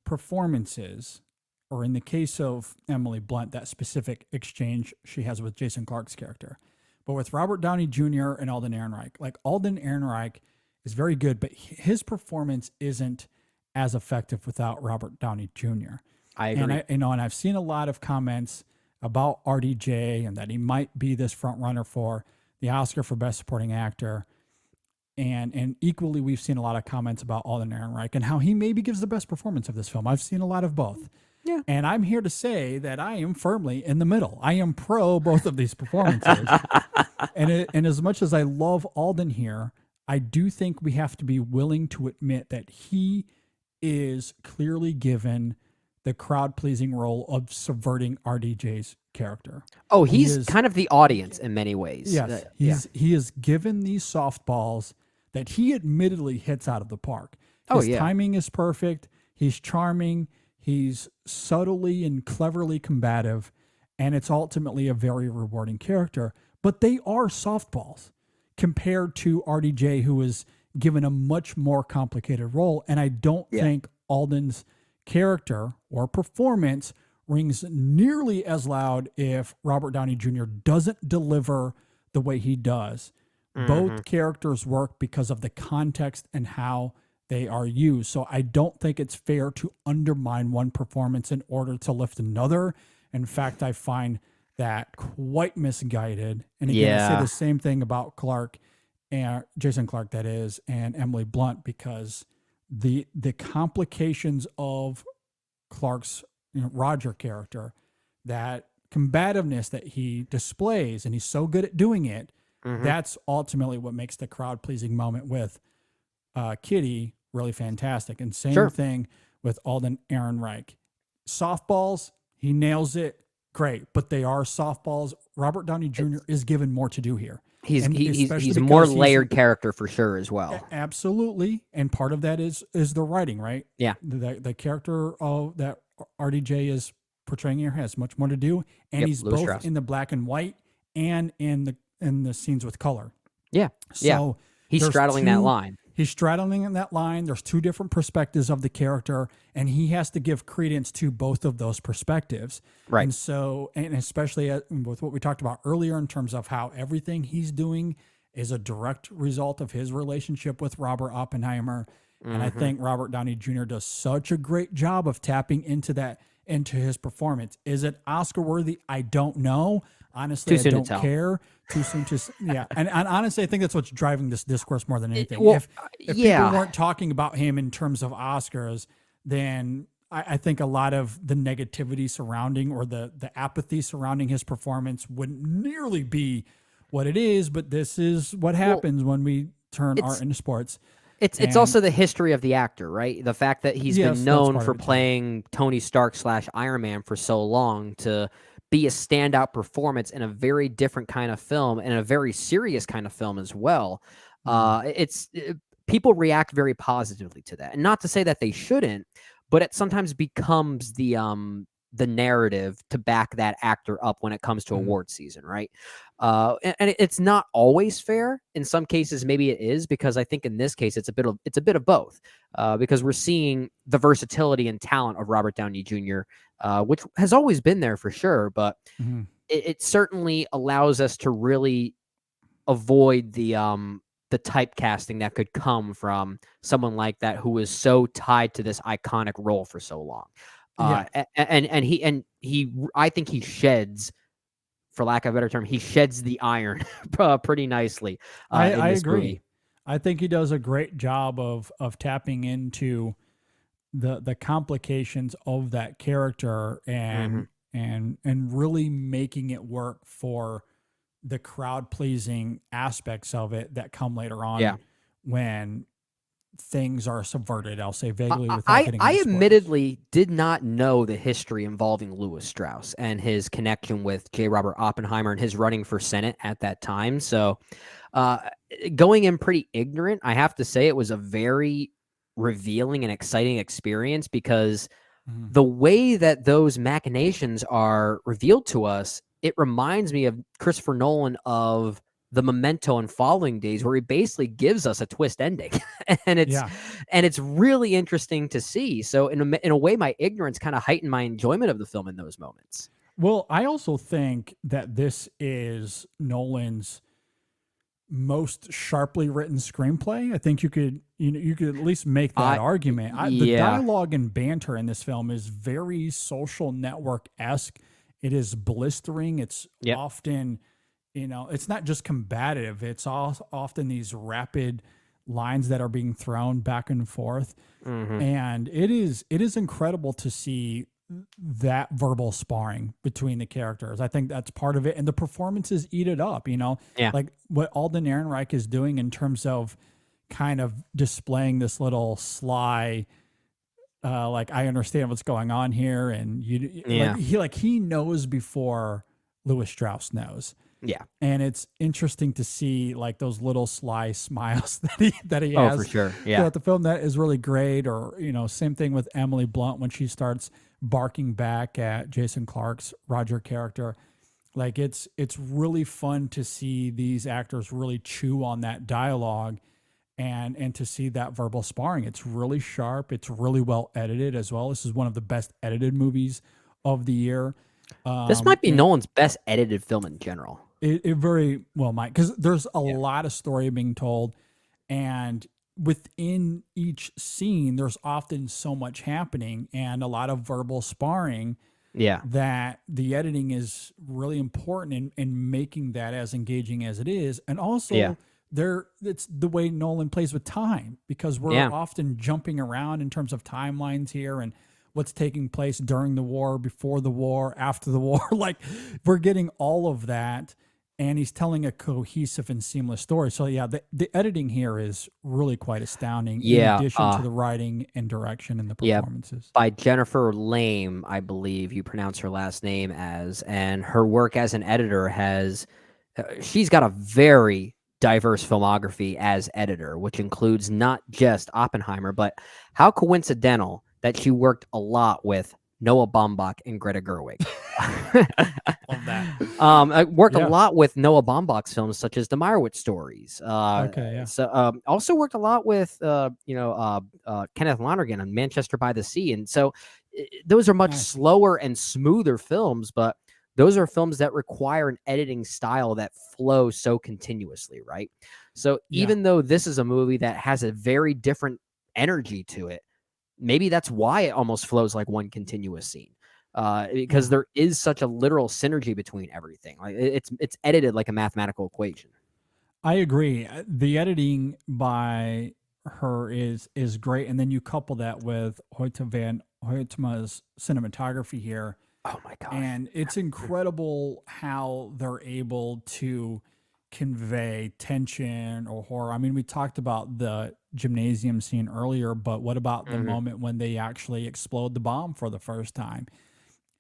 Speaker 5: performances, or in the case of Emily Blunt, that specific exchange she has with Jason Clark's character, but with Robert Downey Jr. and Alden Ehrenreich, like Alden Ehrenreich is very good, but his performance isn't as effective without Robert Downey Jr.
Speaker 6: I agree.
Speaker 5: And and I've seen a lot of comments about RDJ and that he might be this front runner for the Oscar for Best Supporting Actor. And equally, we've seen a lot of comments about Alden Ehrenreich and how he maybe gives the best performance of this film. I've seen a lot of both.
Speaker 6: Yeah.
Speaker 5: And I'm here to say that I am firmly in the middle. I am pro both of these performances. and as much as I love Alden here, I do think we have to be willing to admit that he is clearly given the crowd-pleasing role of subverting RDJ's character.
Speaker 6: Oh, he's kind of the audience in many ways.
Speaker 5: Yes, he is given these softballs that he admittedly hits out of the park. His timing is perfect. He's charming. He's subtly and cleverly combative, and it's ultimately a very rewarding character. But they are softballs. compared to RDJ, who was given a much more complicated role. And I don't think Alden's character or performance rings nearly as loud if Robert Downey Jr. doesn't deliver the way he does. Both characters work because of the context and how they are used. So I don't think it's fair to undermine one performance in order to lift another. In fact, I find that quite misguided. And again, I say the same thing about Clark and Jason Clark, that is, and Emily Blunt, because the complications of Clark's Roger character, that combativeness that he displays, and he's so good at doing it, that's ultimately what makes the crowd-pleasing moment with Kitty really fantastic. And same thing with Alden Ehrenreich. Softballs, he nails it, great, but they are softballs. Robert Downey Jr. is given more to do here.
Speaker 6: He's a more layered character for sure as well.
Speaker 5: Absolutely, and part of that is the writing, right?
Speaker 6: Yeah,
Speaker 5: the character of that RDJ is portraying here has much more to do, and he's
Speaker 6: Louis
Speaker 5: both
Speaker 6: Strauss.
Speaker 5: in the black and white and in the scenes with color.
Speaker 6: Yeah,
Speaker 5: so
Speaker 6: he's straddling that line.
Speaker 5: He's straddling in that line. There's two different perspectives of the character, and he has to give credence to both of those perspectives.
Speaker 6: Right.
Speaker 5: And so, and especially with what we talked about earlier in terms of how everything he's doing is a direct result of his relationship with Robert Oppenheimer. And I think Robert Downey Jr. does such a great job of tapping into that, into his performance. Is it Oscar worthy? I don't know. Honestly, I don't care. Too soon to and honestly, I think that's what's driving this discourse more than anything. If people weren't talking about him in terms of Oscars, then I think a lot of the negativity surrounding or the apathy surrounding his performance wouldn't nearly be what it is. But this is what happens when we turn art into sports.
Speaker 6: It's also the history of the actor, right? The fact that he's been known for playing Tony Stark / Iron Man for so long to be a standout performance in a very different kind of film and a very serious kind of film as well. People react very positively to that, and not to say that they shouldn't, but it sometimes becomes the narrative to back that actor up when it comes to award season, right? And it's not always fair. In some cases, maybe it is, because I think in this case it's a bit of both, because we're seeing the versatility and talent of Robert Downey Jr., which has always been there for sure, but it certainly allows us to really avoid the typecasting that could come from someone like that who is so tied to this iconic role for so long. And he I think he sheds, for lack of a better term, he sheds the iron pretty nicely.
Speaker 5: I agree.
Speaker 6: Movie.
Speaker 5: I think he does a great job of tapping into the complications of that character and really making it work for the crowd pleasing aspects of it that come later on when things are subverted. I'll say vaguely.
Speaker 6: I admittedly did not know the history involving Louis Strauss and his connection with J. Robert Oppenheimer and his running for Senate at that time. So going in pretty ignorant, I have to say it was a very revealing and exciting experience, because the way that those machinations are revealed to us, it reminds me of Christopher Nolan of the Memento and Following Days, where he basically gives us a twist ending, and it's really interesting to see. So in a way, my ignorance kind of heightened my enjoyment of the film in those moments.
Speaker 5: Well, I also think that this is Nolan's most sharply written screenplay. I think you could at least make that argument. The dialogue and banter in this film is very Social Network-esque. It is blistering. It's often, it's not just combative. It's often these rapid lines that are being thrown back and forth. And it is incredible to see that verbal sparring between the characters. I think that's part of it. And the performances eat it up, like what Alden Ehrenreich is doing in terms of kind of displaying this little sly, like, I understand what's going on here. And he knows before Louis Strauss knows.
Speaker 6: Yeah.
Speaker 5: And it's interesting to see like those little sly smiles that he has
Speaker 6: for sure.
Speaker 5: throughout the film. That is really great. Or, same thing with Emily Blunt when she starts barking back at Jason Clark's Roger character. Like it's really fun to see these actors really chew on that dialogue and to see that verbal sparring. It's really sharp. It's really well edited as well. This is one of the best edited movies of the year.
Speaker 6: This might be
Speaker 5: And
Speaker 6: Nolan's best edited film in general.
Speaker 5: it very well might, because there's a lot of story being told, and within each scene, there's often so much happening and a lot of verbal sparring
Speaker 6: Yeah.
Speaker 5: that the editing is really important in making that as engaging as it is. And also
Speaker 6: Yeah.
Speaker 5: it's the way Nolan plays with time, because we're
Speaker 6: Yeah.
Speaker 5: often jumping around in terms of timelines here and what's taking place during the war, before the war, after the war. Like, we're getting all of that, and he's telling a cohesive and seamless story. So yeah, the editing here is really quite astounding,
Speaker 6: Yeah,
Speaker 5: in addition to the writing and direction and the
Speaker 6: yeah.
Speaker 5: performances.
Speaker 6: By Jennifer Lame, I believe you pronounce her last name as, and her work as an editor she's got a very diverse filmography as editor, which includes not just Oppenheimer, but how coincidental that she worked a lot with Noah Baumbach and Greta Gerwig.
Speaker 5: Love that.
Speaker 6: I worked
Speaker 5: Yeah.
Speaker 6: a lot with Noah Baumbach's films, such as the Meyerowitz stories.
Speaker 5: Okay, yeah.
Speaker 6: So also worked a lot with Kenneth Lonergan on Manchester by the Sea, and so those are much
Speaker 5: Nice.
Speaker 6: slower and smoother films, but those are films that require an editing style that flows so continuously, right? So
Speaker 5: Yeah.
Speaker 6: even though this is a movie that has a very different energy to it, maybe that's why it almost flows like one continuous scene. Because there is such a literal synergy between everything. Like it's edited like a mathematical equation.
Speaker 5: I agree. The editing by her is great, and then you couple that with Hoyte van Hoytema's cinematography here,
Speaker 6: Oh my gosh.
Speaker 5: and it's incredible how they're able to convey tension or horror. I mean, we talked about the gymnasium scene earlier, but what about the moment when they actually explode the bomb for the first time?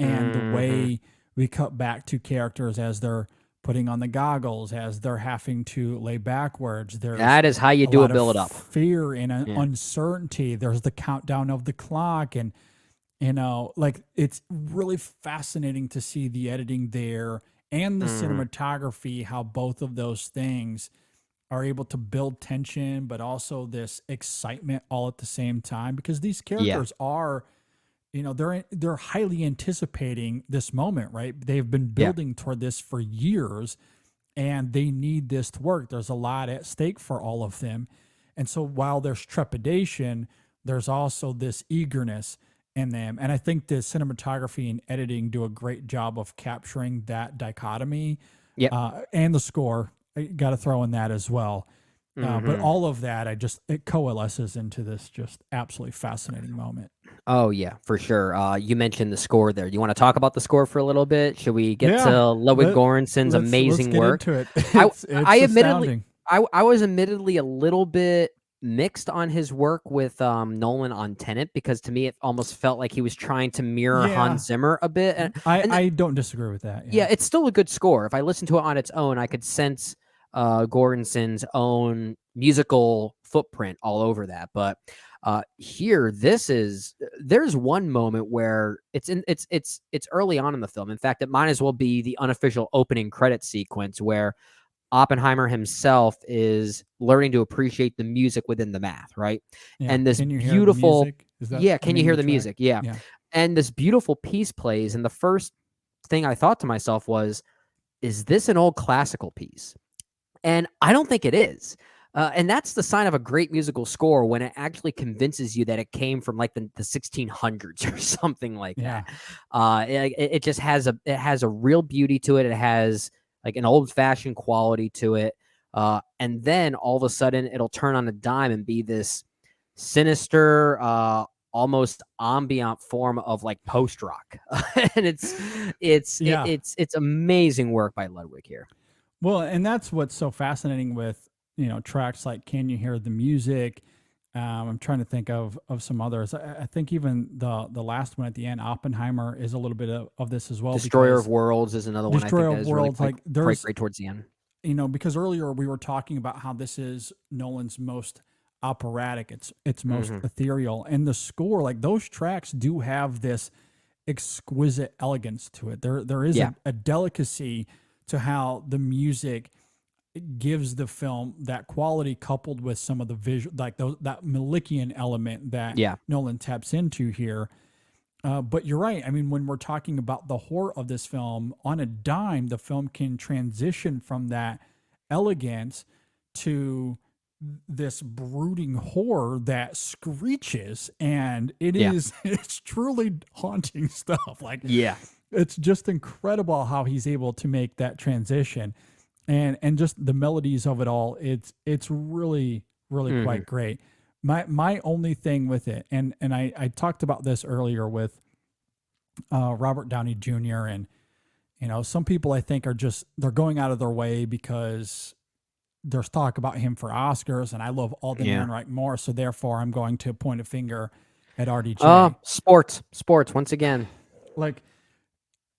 Speaker 5: And the way we cut back to characters as they're putting on the goggles, as they're having to lay backwards. There's
Speaker 6: That is how you do a
Speaker 5: lot of
Speaker 6: build up.
Speaker 5: fear and uncertainty. There's the countdown of the clock, and like, it's really fascinating to see the editing there and the cinematography, how both of those things are able to build tension, but also this excitement all at the same time, because these characters are, they're highly anticipating this moment, right? They've been building toward this for years, and they need this to work. There's a lot at stake for all of them. And so while there's trepidation, there's also this eagerness in them. And I think the cinematography and editing do a great job of capturing that dichotomy.
Speaker 6: Yep.
Speaker 5: And the score, I got to throw in that as well. But all of that, it coalesces into this just absolutely fascinating moment.
Speaker 6: Oh yeah, for sure. You mentioned the score there. You want to talk about the score for a little bit? Should we get
Speaker 5: Yeah.
Speaker 6: to Ludwig
Speaker 5: Let-
Speaker 6: Göransson's amazing
Speaker 5: let's get
Speaker 6: work?
Speaker 5: into it.
Speaker 6: I
Speaker 5: It's
Speaker 6: admittedly,
Speaker 5: astounding.
Speaker 6: I was admittedly a little bit mixed on his work with Nolan on Tenet, because to me it almost felt like he was trying to mirror
Speaker 5: Yeah.
Speaker 6: Hans Zimmer a bit. And
Speaker 5: I don't disagree with that.
Speaker 6: yeah, it's still a good score. If I listened to it on its own, I could sense Göransson's own musical footprint all over that. But here, there's one moment where it's early on in the film. In fact, it might as well be the unofficial opening credit sequence where Oppenheimer himself is learning to appreciate the music within the math, right?
Speaker 5: Yeah.
Speaker 6: And this
Speaker 5: Can you hear the
Speaker 6: beautiful,
Speaker 5: music? Is that
Speaker 6: yeah,
Speaker 5: the
Speaker 6: can you
Speaker 5: name
Speaker 6: hear
Speaker 5: of
Speaker 6: the
Speaker 5: track?
Speaker 6: music? Yeah.
Speaker 5: Yeah.
Speaker 6: And this beautiful piece plays, and the first thing I thought to myself was, is this an old classical piece? And I don't think it is. And that's the sign of a great musical score, when it actually convinces you that it came from like the 1600s or something like
Speaker 5: Yeah.
Speaker 6: that. It just has a real beauty to it. It has like an old fashioned quality to it. And then all of a sudden it'll turn on a dime and be this sinister, almost ambient form of like post rock. And it's amazing work by Ludwig here.
Speaker 5: Well, and that's what's so fascinating with, tracks like Can You Hear the Music? I'm trying to think of some others. I think even the last one at the end, Oppenheimer, is a little bit of this as well.
Speaker 6: Destroyer
Speaker 5: because
Speaker 6: of Worlds is another one
Speaker 5: Destroyer
Speaker 6: I think
Speaker 5: of
Speaker 6: that is really
Speaker 5: Worlds, like,
Speaker 6: quite
Speaker 5: there's,
Speaker 6: great towards the end.
Speaker 5: because earlier we were talking about how this is Nolan's most operatic, it's most ethereal, and the score, like, those tracks do have this exquisite elegance to it. There is a delicacy to how the music gives the film that quality, coupled with some of the visual, like that Malikian element that Nolan taps into here. But you're right. I mean, when we're talking about the horror of this film, on a dime, the film can transition from that elegance to this brooding horror that screeches, and it's truly haunting stuff. Like, it's just incredible how he's able to make that transition, and just the melodies of it all. It's really quite great. My only thing with it, and I talked about this earlier with Robert Downey Jr. and some people I think they're going out of their way because there's talk about him for Oscars, and I love Alden Ehrenreich more, so therefore I'm going to point a finger at RDJ.
Speaker 6: Sports once again.
Speaker 5: Like,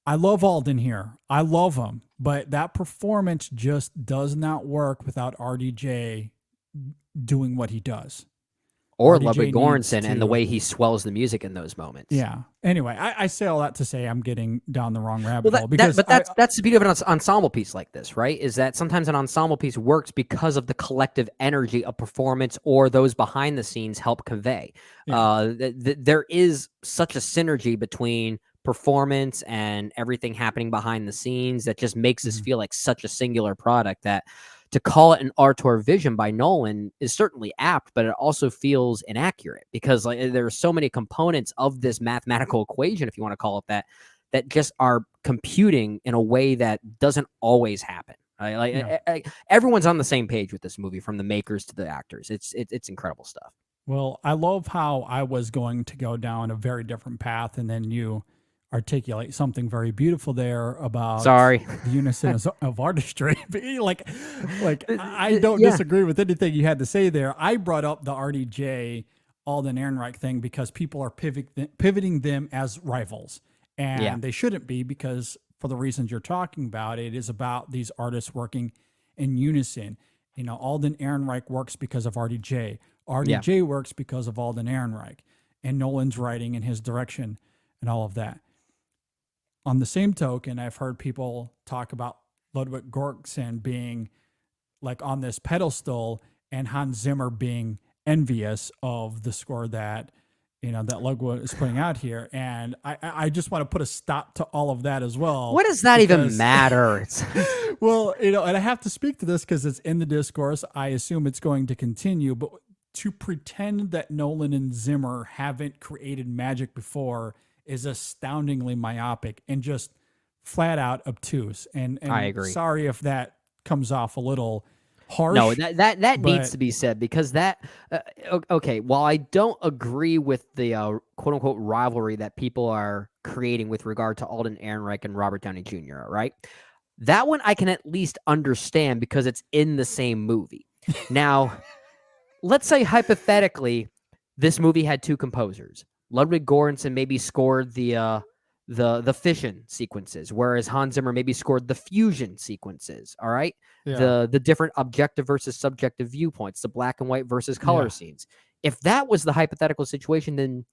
Speaker 5: I love Alden here. I love him, but that performance just does not work without RDJ doing what he does.
Speaker 6: Or
Speaker 5: RDJ
Speaker 6: Ludwig
Speaker 5: needs
Speaker 6: Göransson and the
Speaker 5: to-
Speaker 6: way he swells the music in those moments.
Speaker 5: Yeah. Anyway, I say all that to say I'm getting down the wrong rabbit hole,
Speaker 6: Well,
Speaker 5: because
Speaker 6: that's the beauty of an ensemble piece like this, right? Is that sometimes an ensemble piece works because of the collective energy of performance or those behind the scenes help convey. There is such a synergy between performance and everything happening behind the scenes that just makes this feel like such a singular product that to call it an auteur vision by Nolan is certainly apt, but it also feels inaccurate because there are so many components of this mathematical equation, if you want to call it that, that just are computing in a way that doesn't always happen. Everyone's on the same page with this movie, from the makers to the actors. It's incredible stuff.
Speaker 5: Well, I love how I was going to go down a very different path, and then you articulate something very beautiful there about the unison of artistry. like I don't disagree with anything you had to say there. I brought up the RDJ Alden Ehrenreich thing because people are pivoting them as rivals, and they shouldn't be, because for the reasons you're talking about, it is about these artists working in unison. Alden Ehrenreich works because of RDJ. RDJ works because of Alden Ehrenreich and Nolan's writing and his direction and all of that. On the same token, I've heard people talk about Ludwig Göransson being like on this pedestal and Hans Zimmer being envious of the score that Ludwig is putting out here. And I just want to put a stop to all of that as well.
Speaker 6: What does that even matter?
Speaker 5: Well, and I have to speak to this because it's in the discourse. I assume it's going to continue, but to pretend that Nolan and Zimmer haven't created magic before is astoundingly myopic and just flat out obtuse. And
Speaker 6: I agree.
Speaker 5: Sorry if that comes off a little harsh.
Speaker 6: No, that needs to be said, because that okay, while I don't agree with the quote unquote rivalry that people are creating with regard to Alden Ehrenreich and Robert Downey Jr., right? That one I can at least understand because it's in the same movie. Now, let's say hypothetically this movie had two composers. Ludwig Göransson maybe scored the fission sequences, whereas Hans Zimmer maybe scored the fusion sequences. All right, the different objective versus subjective viewpoints, the black and white versus color scenes. If that was the hypothetical situation, then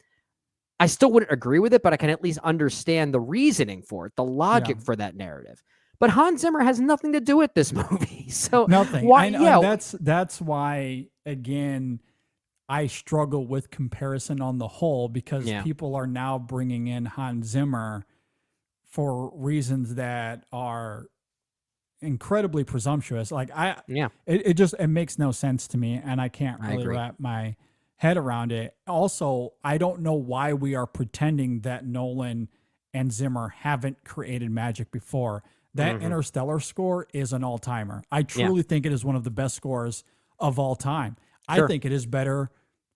Speaker 6: I still wouldn't agree with it, but I can at least understand the reasoning for it, the logic for that narrative. But Hans Zimmer has nothing to do with this movie, so
Speaker 5: nothing.
Speaker 6: Why?
Speaker 5: That's why, again, I struggle with comparison on the whole, because people are now bringing in Hans Zimmer for reasons that are incredibly presumptuous. Like it makes no sense to me, and I can't really wrap my head around it. Also, I don't know why we are pretending that Nolan and Zimmer haven't created magic before. That Interstellar score is an all-timer. I truly think it is one of the best scores of all time. I think it is better.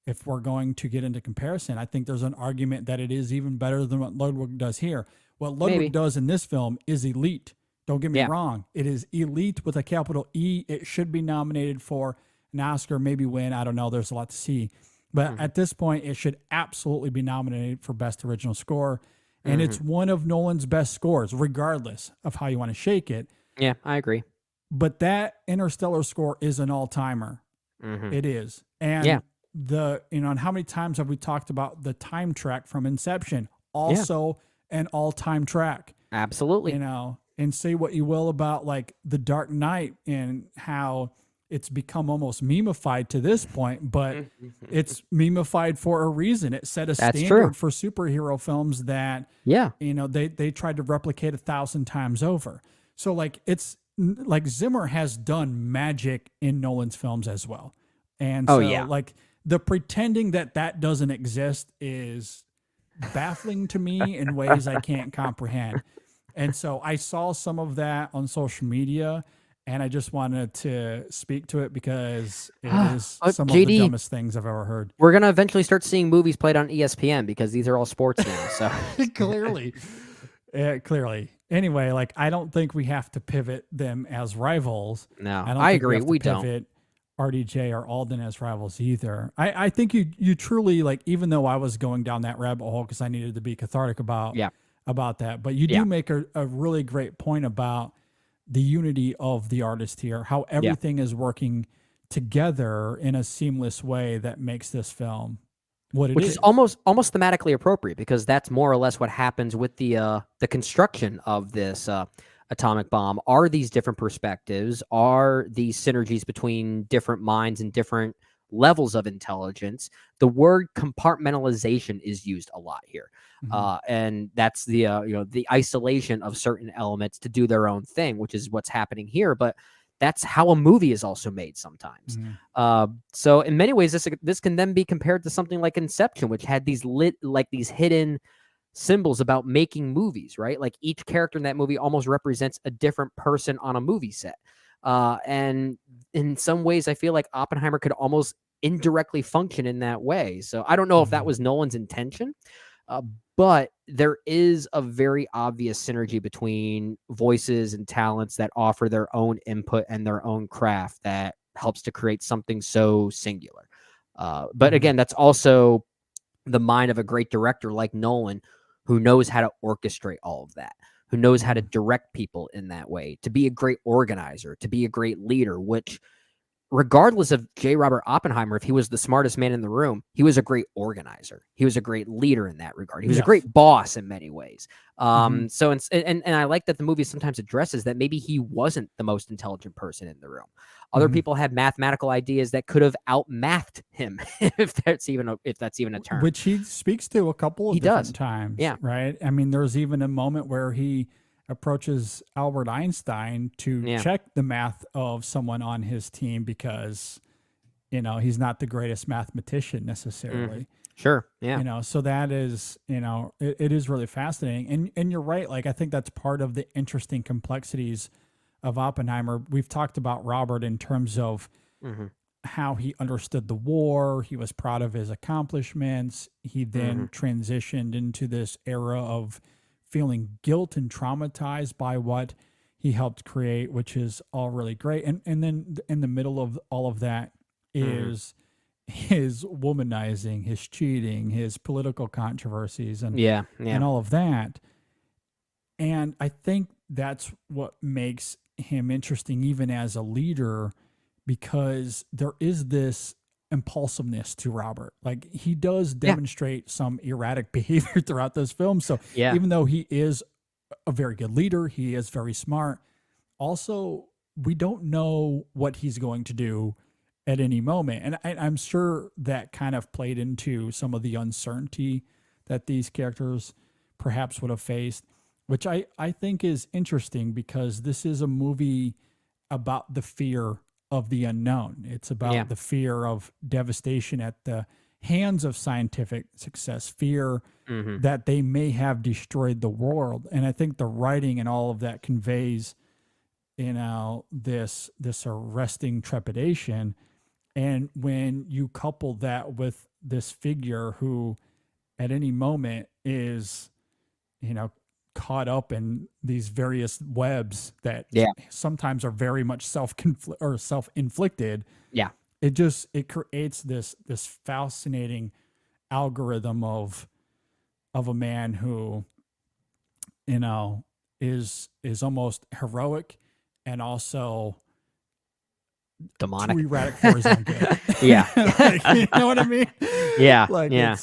Speaker 5: If we're going to get into comparison, I think there's an argument that it is even better than what Ludwig does here. What Ludwig does in this film is elite. Don't get me wrong. It is elite with a capital E. It should be nominated for an Oscar, maybe win. I don't know. There's a lot to see. But at this point, it should absolutely be nominated for Best Original Score. And it's one of Nolan's best scores, regardless of how you want to shake it.
Speaker 6: Yeah, I agree.
Speaker 5: But that Interstellar score is an all-timer. It is. And and how many times have we talked about the time track from Inception? Also an all-time track.
Speaker 6: Absolutely.
Speaker 5: You know, and say what you will about like The Dark Knight and how it's become almost memeified to this point, but it's memeified for a reason. It set a
Speaker 6: That's
Speaker 5: standard
Speaker 6: true.
Speaker 5: for superhero films that,
Speaker 6: Yeah.
Speaker 5: you know, they tried to replicate 1,000 times over. So like it's like Zimmer has done magic in Nolan's films as well. And
Speaker 6: Oh,
Speaker 5: so
Speaker 6: yeah.
Speaker 5: like the pretending that that doesn't exist is baffling to me in ways I can't comprehend. And so I saw some of that on social media, and I just wanted to speak to it because it is some of the
Speaker 6: JD,
Speaker 5: dumbest things I've ever heard.
Speaker 6: we're gonna eventually start seeing movies played on ESPN because these are all sports now. So
Speaker 5: Clearly. Clearly. Anyway, like I don't think we have to pivot them as rivals.
Speaker 6: no,
Speaker 5: don't
Speaker 6: I
Speaker 5: think
Speaker 6: agree.
Speaker 5: have to
Speaker 6: We don't.
Speaker 5: pivot RDJ or Alden as rivals either. I think you truly like, even though I was going down that rabbit hole because I needed to be cathartic about
Speaker 6: Yeah.
Speaker 5: that, but you do make a really great point about the unity of the artist here, how everything is working together in a seamless way that makes this film what it
Speaker 6: Which
Speaker 5: is.
Speaker 6: is almost thematically appropriate because that's more or less what happens with the construction of this atomic bomb. Are these different perspectives? Are these synergies between different minds and different levels of intelligence? The word compartmentalization is used a lot here, and that's the the isolation of certain elements to do their own thing, which is what's happening here. But that's how a movie is also made sometimes. So in many ways, this can then be compared to something like Inception, which had these these hidden symbols about making movies, right? Like each character in that movie almost represents a different person on a movie set. And in some ways, I feel like Oppenheimer could almost indirectly function in that way. So I don't know if that was Nolan's intention, but there is a very obvious synergy between voices and talents that offer their own input and their own craft that helps to create something so singular. But again, that's also the mind of a great director like Nolan, who knows how to orchestrate all of that, who knows how to direct people in that way, to be a great organizer, to be a great leader, which regardless of J. Robert Oppenheimer, if he was the smartest man in the room, he was a great organizer. He was a great leader in that regard. He was a great boss in many ways. So, and I like that the movie sometimes addresses that maybe he wasn't the most intelligent person in the room. Other people had mathematical ideas that could have outmathed him, if that's even a term.
Speaker 5: Which he speaks to a couple of different times.
Speaker 6: Yeah.
Speaker 5: Right. I mean, there's even a moment where he approaches Albert Einstein to check the math of someone on his team because, you know, he's not the greatest mathematician necessarily.
Speaker 6: Sure. Yeah.
Speaker 5: You know, so that is, you know, it is really fascinating. And you're right. Like, I think that's part of the interesting complexities of Oppenheimer. We've talked about Robert in terms of how he understood the war. He was proud of his accomplishments. He then transitioned into this era of feeling guilt and traumatized by what he helped create, which is all really great. And then in the middle of all of that is his womanizing, his cheating, his political controversies, and and all of that. And I think that's what makes him interesting, even as a leader, because there is this impulsiveness to Robert. Like, he does demonstrate some erratic behavior throughout this film. So even though he is a very good leader, he is very smart. Also, we don't know what he's going to do at any moment. And I'm sure that kind of played into some of the uncertainty that these characters perhaps would have faced, which I think is interesting because this is a movie about the fear of the unknown. It's about the fear of devastation at the hands of scientific success, fear that they may have destroyed the world. And I think the writing and all of that conveys, you know, this arresting trepidation. And when you couple that with this figure who at any moment is, you know, caught up in these various webs that sometimes are very much self-inflicted. Yeah. It creates this fascinating algorithm of a man who, you know, is almost heroic and also
Speaker 6: demonic,
Speaker 5: too erratic for his own good.
Speaker 6: Yeah.
Speaker 5: Like, you know what I mean?
Speaker 6: Yeah.
Speaker 5: Like,
Speaker 6: yeah.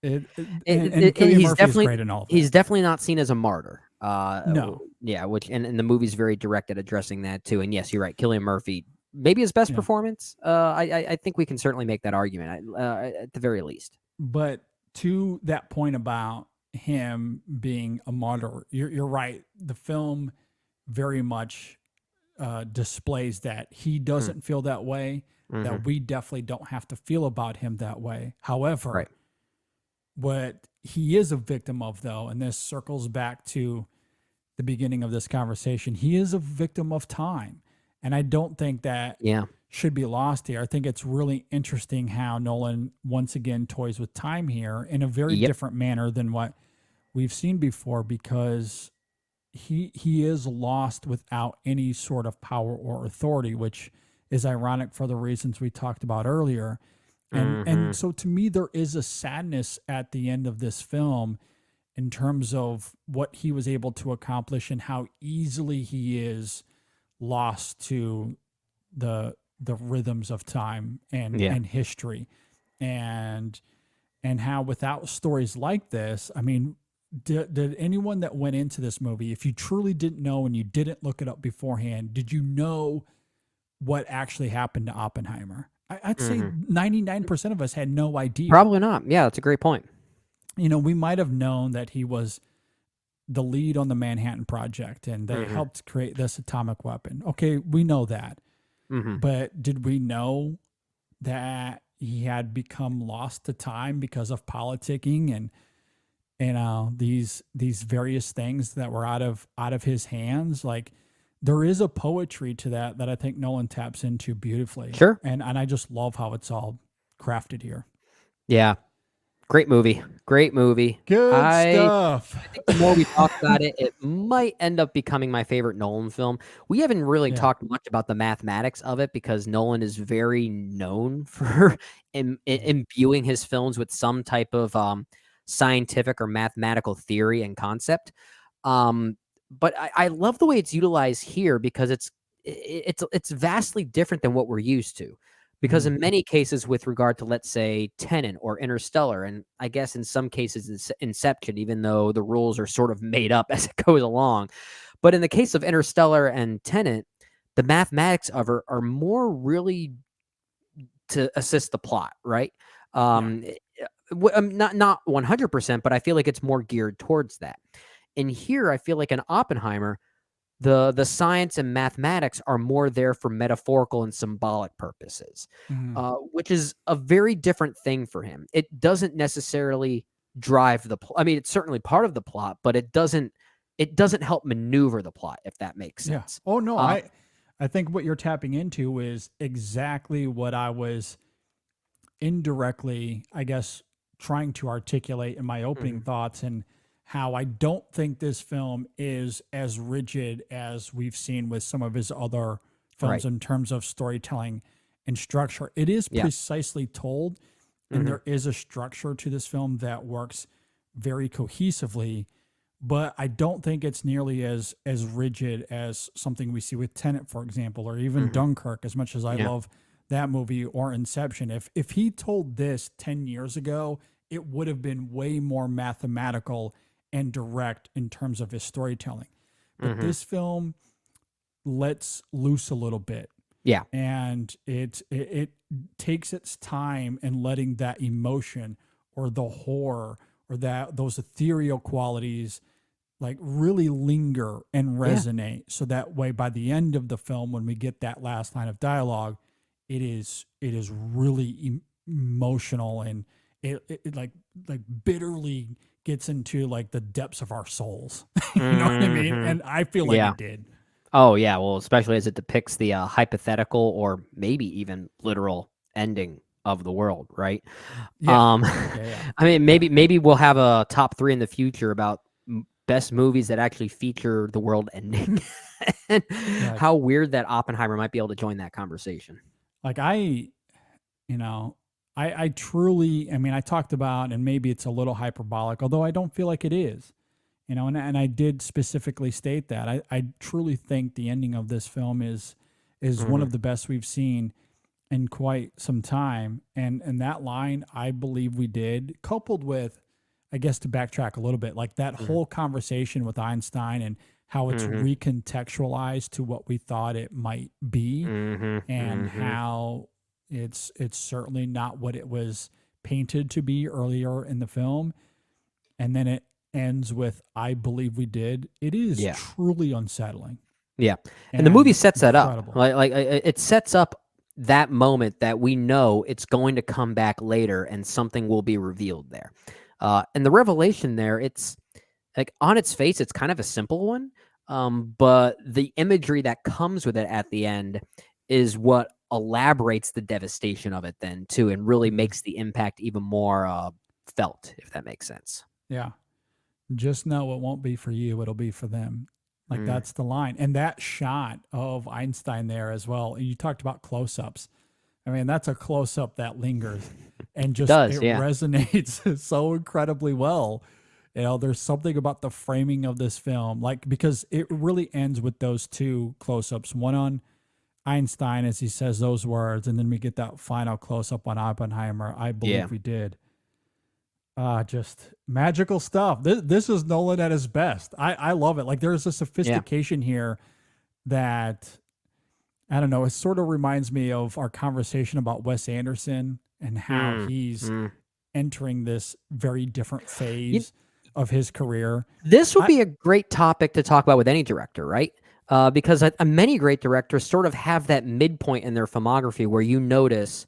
Speaker 5: And Cillian
Speaker 6: he's
Speaker 5: Murphy is
Speaker 6: definitely
Speaker 5: great in all of
Speaker 6: he's
Speaker 5: that.
Speaker 6: definitely not seen as a martyr.
Speaker 5: No.
Speaker 6: Yeah, which and the movie's very direct at addressing that too. And yes, you're right. Cillian Murphy, maybe his best
Speaker 5: Yeah.
Speaker 6: performance. I think we can certainly make that argument at the very least.
Speaker 5: But to that point about him being a martyr, you're right. The film very much displays that he doesn't feel that way.
Speaker 6: Mhm.
Speaker 5: That we definitely don't have to feel about him that way. However,
Speaker 6: Right.
Speaker 5: what he is a victim of, though, and this circles back to the beginning of this conversation, he is a victim of time. And I don't think that
Speaker 6: Yeah.
Speaker 5: should be lost here. I think it's really interesting how Nolan once again toys with time here in a very
Speaker 6: Yep.
Speaker 5: different manner than what we've seen before, because he is lost without any sort of power or authority, which is ironic for the reasons we talked about earlier. And so to me, there is a sadness at the end of this film in terms of what he was able to accomplish and how easily he is lost to the rhythms of time and
Speaker 6: Yeah.
Speaker 5: and history, and how without stories like this, I mean, did anyone that went into this movie, if you truly didn't know and you didn't look it up beforehand, did you know what actually happened to Oppenheimer? I'd say 99% of us had no idea.
Speaker 6: Probably not. Yeah, that's a great point.
Speaker 5: You know, we might have known that he was the lead on the Manhattan Project and they helped create this atomic weapon. Okay, we know that. But did we know that he had become lost to time because of politicking and these various things that were out of his hands? Like, there is a poetry to that I think Nolan taps into beautifully.
Speaker 6: Sure.
Speaker 5: And I just love how it's all crafted here.
Speaker 6: Yeah. Great movie. Great movie.
Speaker 5: Good stuff.
Speaker 6: I think the more we talk about it, it might end up becoming my favorite Nolan film. We haven't really talked much about the mathematics of it because Nolan is very known for imbuing his films with some type of scientific or mathematical theory and concept. But I love the way it's utilized here because it's vastly different than what we're used to. Because in many cases, with regard to, let's say, Tenet or Interstellar, and I guess in some cases it's Inception, even though the rules are sort of made up as it goes along. But in the case of Interstellar and Tenet, the mathematics of it are more really to assist the plot, right? Not 100%, but I feel like it's more geared towards that. And here, I feel like in Oppenheimer, the science and mathematics are more there for metaphorical and symbolic purposes, which is a very different thing for him. It doesn't necessarily drive the plot. I mean, it's certainly part of the plot, but it doesn't help maneuver the plot, if that makes sense.
Speaker 5: Oh no, I think what you're tapping into is exactly what I was indirectly, I guess, trying to articulate in my opening thoughts, and how I don't think this film is as rigid as we've seen with some of his other films in terms of storytelling and structure. It is precisely told, and there is a structure to this film that works very cohesively, but I don't think it's nearly as rigid as something we see with Tenet, for example, or even Dunkirk, as much as I love that movie, or Inception. If he told this 10 years ago, it would have been way more mathematical and direct in terms of his storytelling. But this film lets loose a little bit.
Speaker 6: Yeah.
Speaker 5: And it takes its time in letting that emotion or the horror or those ethereal qualities like really linger and resonate. So that way, by the end of the film, when we get that last line of dialogue, it is really emotional, and it like bitterly gets into like the depths of our souls. You know what I mean? And I feel like it did.
Speaker 6: Oh yeah, well, especially as it depicts the hypothetical or maybe even literal ending of the world, right? I mean, maybe we'll have a top 3 in the future about best movies that actually feature the world ending. And how weird that Oppenheimer might be able to join that conversation.
Speaker 5: Like I truly, I mean, I talked about, and maybe it's a little hyperbolic, although I don't feel like it is, and I did specifically state that I truly think the ending of this film is one of the best we've seen. in quite some time. And that line, I believe we did, coupled with, I guess to backtrack a little bit, like that whole conversation with Einstein and how it's recontextualized to what we thought it might be, and how it's certainly not what it was painted to be earlier in the film. And then it ends with, I believe we did. It is truly unsettling.
Speaker 6: Yeah. And the movie sets that up.
Speaker 5: incredible.
Speaker 6: Like it sets up that moment that we know it's going to come back later and something will be revealed there. And the revelation there, it's like on its face, it's kind of a simple one. But the imagery that comes with it at the end is what elaborates the devastation of it then too, and really makes the impact even more felt, if that makes sense.
Speaker 5: Yeah. Just know it won't be for you. It'll be for them. Like that's the line. And that shot of Einstein there as well. You talked about close-ups. I mean, that's a close-up that lingers and just resonates so incredibly well. You know, there's something about the framing of this film, like, because it really ends with those two close-ups, one on Einstein as he says those words, and then we get that final close-up on Oppenheimer. I believe we did. Just magical stuff. This is Nolan at his best. I love it. Like, there's a sophistication here that, I don't know, it sort of reminds me of our conversation about Wes Anderson and how he's entering this very different phase of his career.
Speaker 6: This would be a great topic to talk about with any director, right? Because many great directors sort of have that midpoint in their filmography where you notice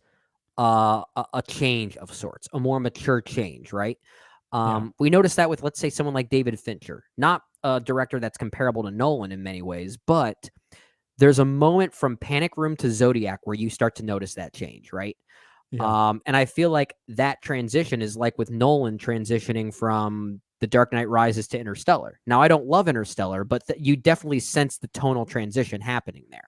Speaker 6: a change of sorts, a more mature change, right? We noticed that with, let's say, someone like David Fincher, not a director that's comparable to Nolan in many ways, but there's a moment from Panic Room to Zodiac where you start to notice that change, right?
Speaker 5: Yeah.
Speaker 6: And I feel like that transition is like with Nolan transitioning from The Dark Knight Rises to Interstellar. Now, I don't love Interstellar, but you definitely sense the tonal transition happening there.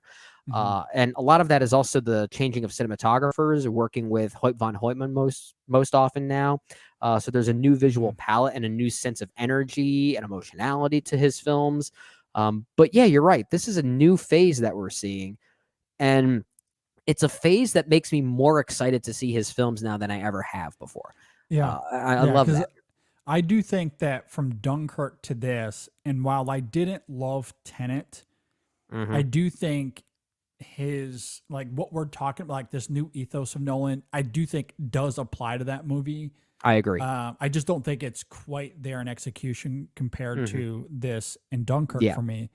Speaker 6: And a lot of that is also the changing of cinematographers, working with Hoyt von Hoytman most often now. So there's a new visual palette and a new sense of energy and emotionality to his films. But yeah, you're right. This is a new phase that we're seeing. And it's a phase that makes me more excited to see his films now than I ever have before.
Speaker 5: Yeah.
Speaker 6: I love that.
Speaker 5: I do think that from Dunkirk to this, and while I didn't love Tenet, I do think his, like, what we're talking about, like this new ethos of Nolan, I do think does apply to that movie.
Speaker 6: I agree.
Speaker 5: I just don't think it's quite there in execution compared to this and Dunkirk for me.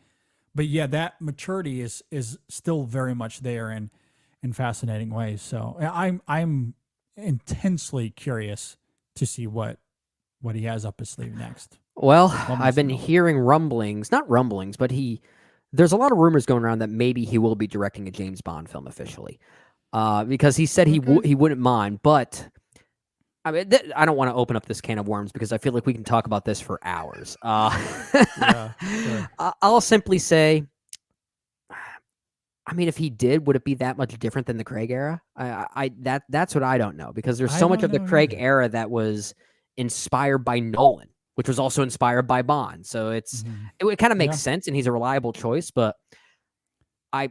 Speaker 5: But yeah, that maturity is still very much there in fascinating ways. So I'm intensely curious to see what he has up his sleeve next.
Speaker 6: Well, I've been hearing rumblings, not rumblings, but there's a lot of rumors going around that maybe he will be directing a James Bond film officially, because he said he wouldn't mind. But I mean, I don't want to open up this can of worms because I feel like we can talk about this for hours.
Speaker 5: Sure.
Speaker 6: I'll simply say, I mean, if he did, would it be that much different than the Craig era? That's what I don't know, because there's so much of the Craig era that was inspired by Nolan, which was also inspired by Bond. So it kind of makes sense, and he's a reliable choice. But I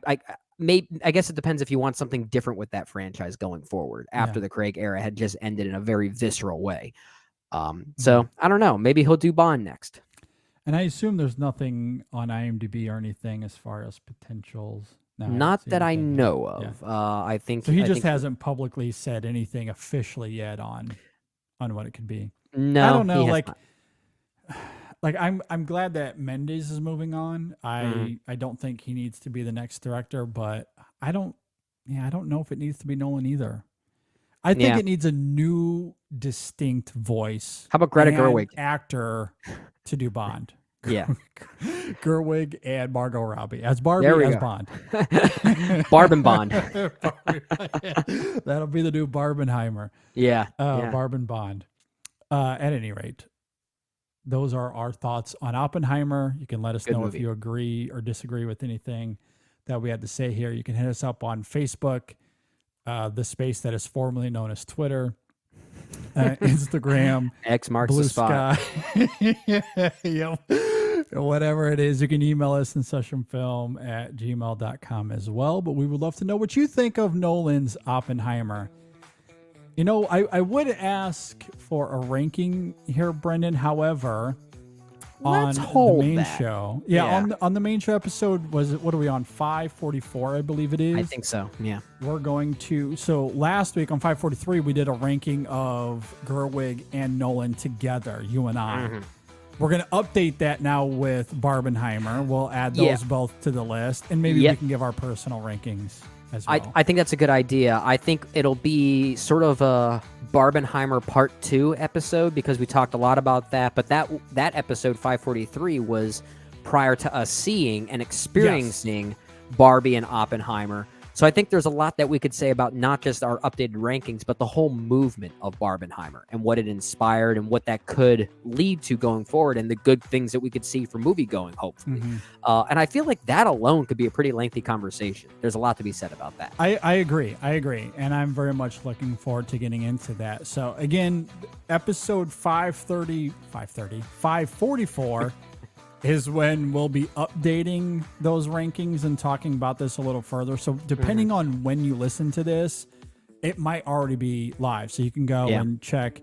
Speaker 6: guess it depends if you want something different with that franchise going forward after the Craig era had just ended in a very visceral way. So I don't know. Maybe he'll do Bond next.
Speaker 5: And I assume there's nothing on IMDb or anything as far as potentials. No,
Speaker 6: not that I know of. I think
Speaker 5: so. He just hasn't publicly said anything officially yet on what it could be.
Speaker 6: No,
Speaker 5: I don't know. Like I'm glad that Mendes is moving on. I don't think he needs to be the next director, but I don't know if it needs to be Nolan either. I think it needs a new, distinct voice.
Speaker 6: How about Greta Gerwig,
Speaker 5: actor, to do Bond?
Speaker 6: Yeah,
Speaker 5: Gerwig and Margot Robbie as Barbie as
Speaker 6: go.
Speaker 5: Bond.
Speaker 6: Barb and Bond.
Speaker 5: That'll be the new Barbenheimer. Barb and Bond. At any rate, those are our thoughts on Oppenheimer. You can let us know if you agree or disagree with anything that we had to say here. You can hit us up on Facebook, the space that is formerly known as Twitter, Instagram,
Speaker 6: X marks
Speaker 5: Blue
Speaker 6: the spot.
Speaker 5: Sky. Yep. Whatever it is, you can email us in sessionfilm@gmail.com as well. But we would love to know what you think of Nolan's Oppenheimer. You know, I would ask for a ranking here, Brendan. However,
Speaker 6: Let's
Speaker 5: on
Speaker 6: hold
Speaker 5: the main
Speaker 6: that.
Speaker 5: show,
Speaker 6: Yeah.
Speaker 5: on the main show episode, was it? What are we on? 544, I believe it is.
Speaker 6: I think so. Yeah.
Speaker 5: We're going to. So last week on 543, we did a ranking of Gerwig and Nolan together, you and I.
Speaker 6: Mm-hmm.
Speaker 5: We're going to update that now with Barbenheimer. We'll add those both to the list, and maybe we can give our personal rankings as well.
Speaker 6: I think that's a good idea. I think it'll be sort of a Barbenheimer Part 2 episode because we talked a lot about that. But that episode 543 was prior to us seeing and experiencing Barbie and Oppenheimer. So I think there's a lot that we could say about not just our updated rankings, but the whole movement of Barbenheimer and what it inspired and what that could lead to going forward and the good things that we could see for movie going, hopefully. And I feel like that alone could be a pretty lengthy conversation. There's a lot to be said about that.
Speaker 5: I agree. And I'm very much looking forward to getting into that. So again, episode 544 is when we'll be updating those rankings and talking about this a little further. So depending on when you listen to this, it might already be live. So you can go and check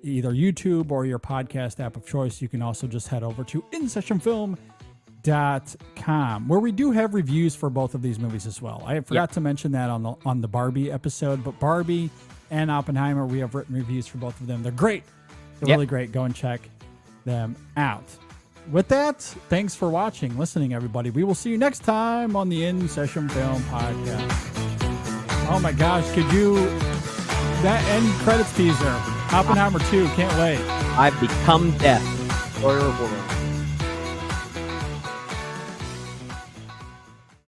Speaker 5: either YouTube or your podcast app of choice. You can also just head over to InSessionFilm.com, where we do have reviews for both of these movies as well. I forgot to mention that on the Barbie episode, but Barbie and Oppenheimer, we have written reviews for both of them. They're great. They're really great. Go and check them out. With that, thanks for watching, listening, everybody. We will see you next time on the In Session Film Podcast. Oh my gosh, that end credits teaser, Oppenheimer 2, can't wait.
Speaker 6: I've become death. Spoiler world.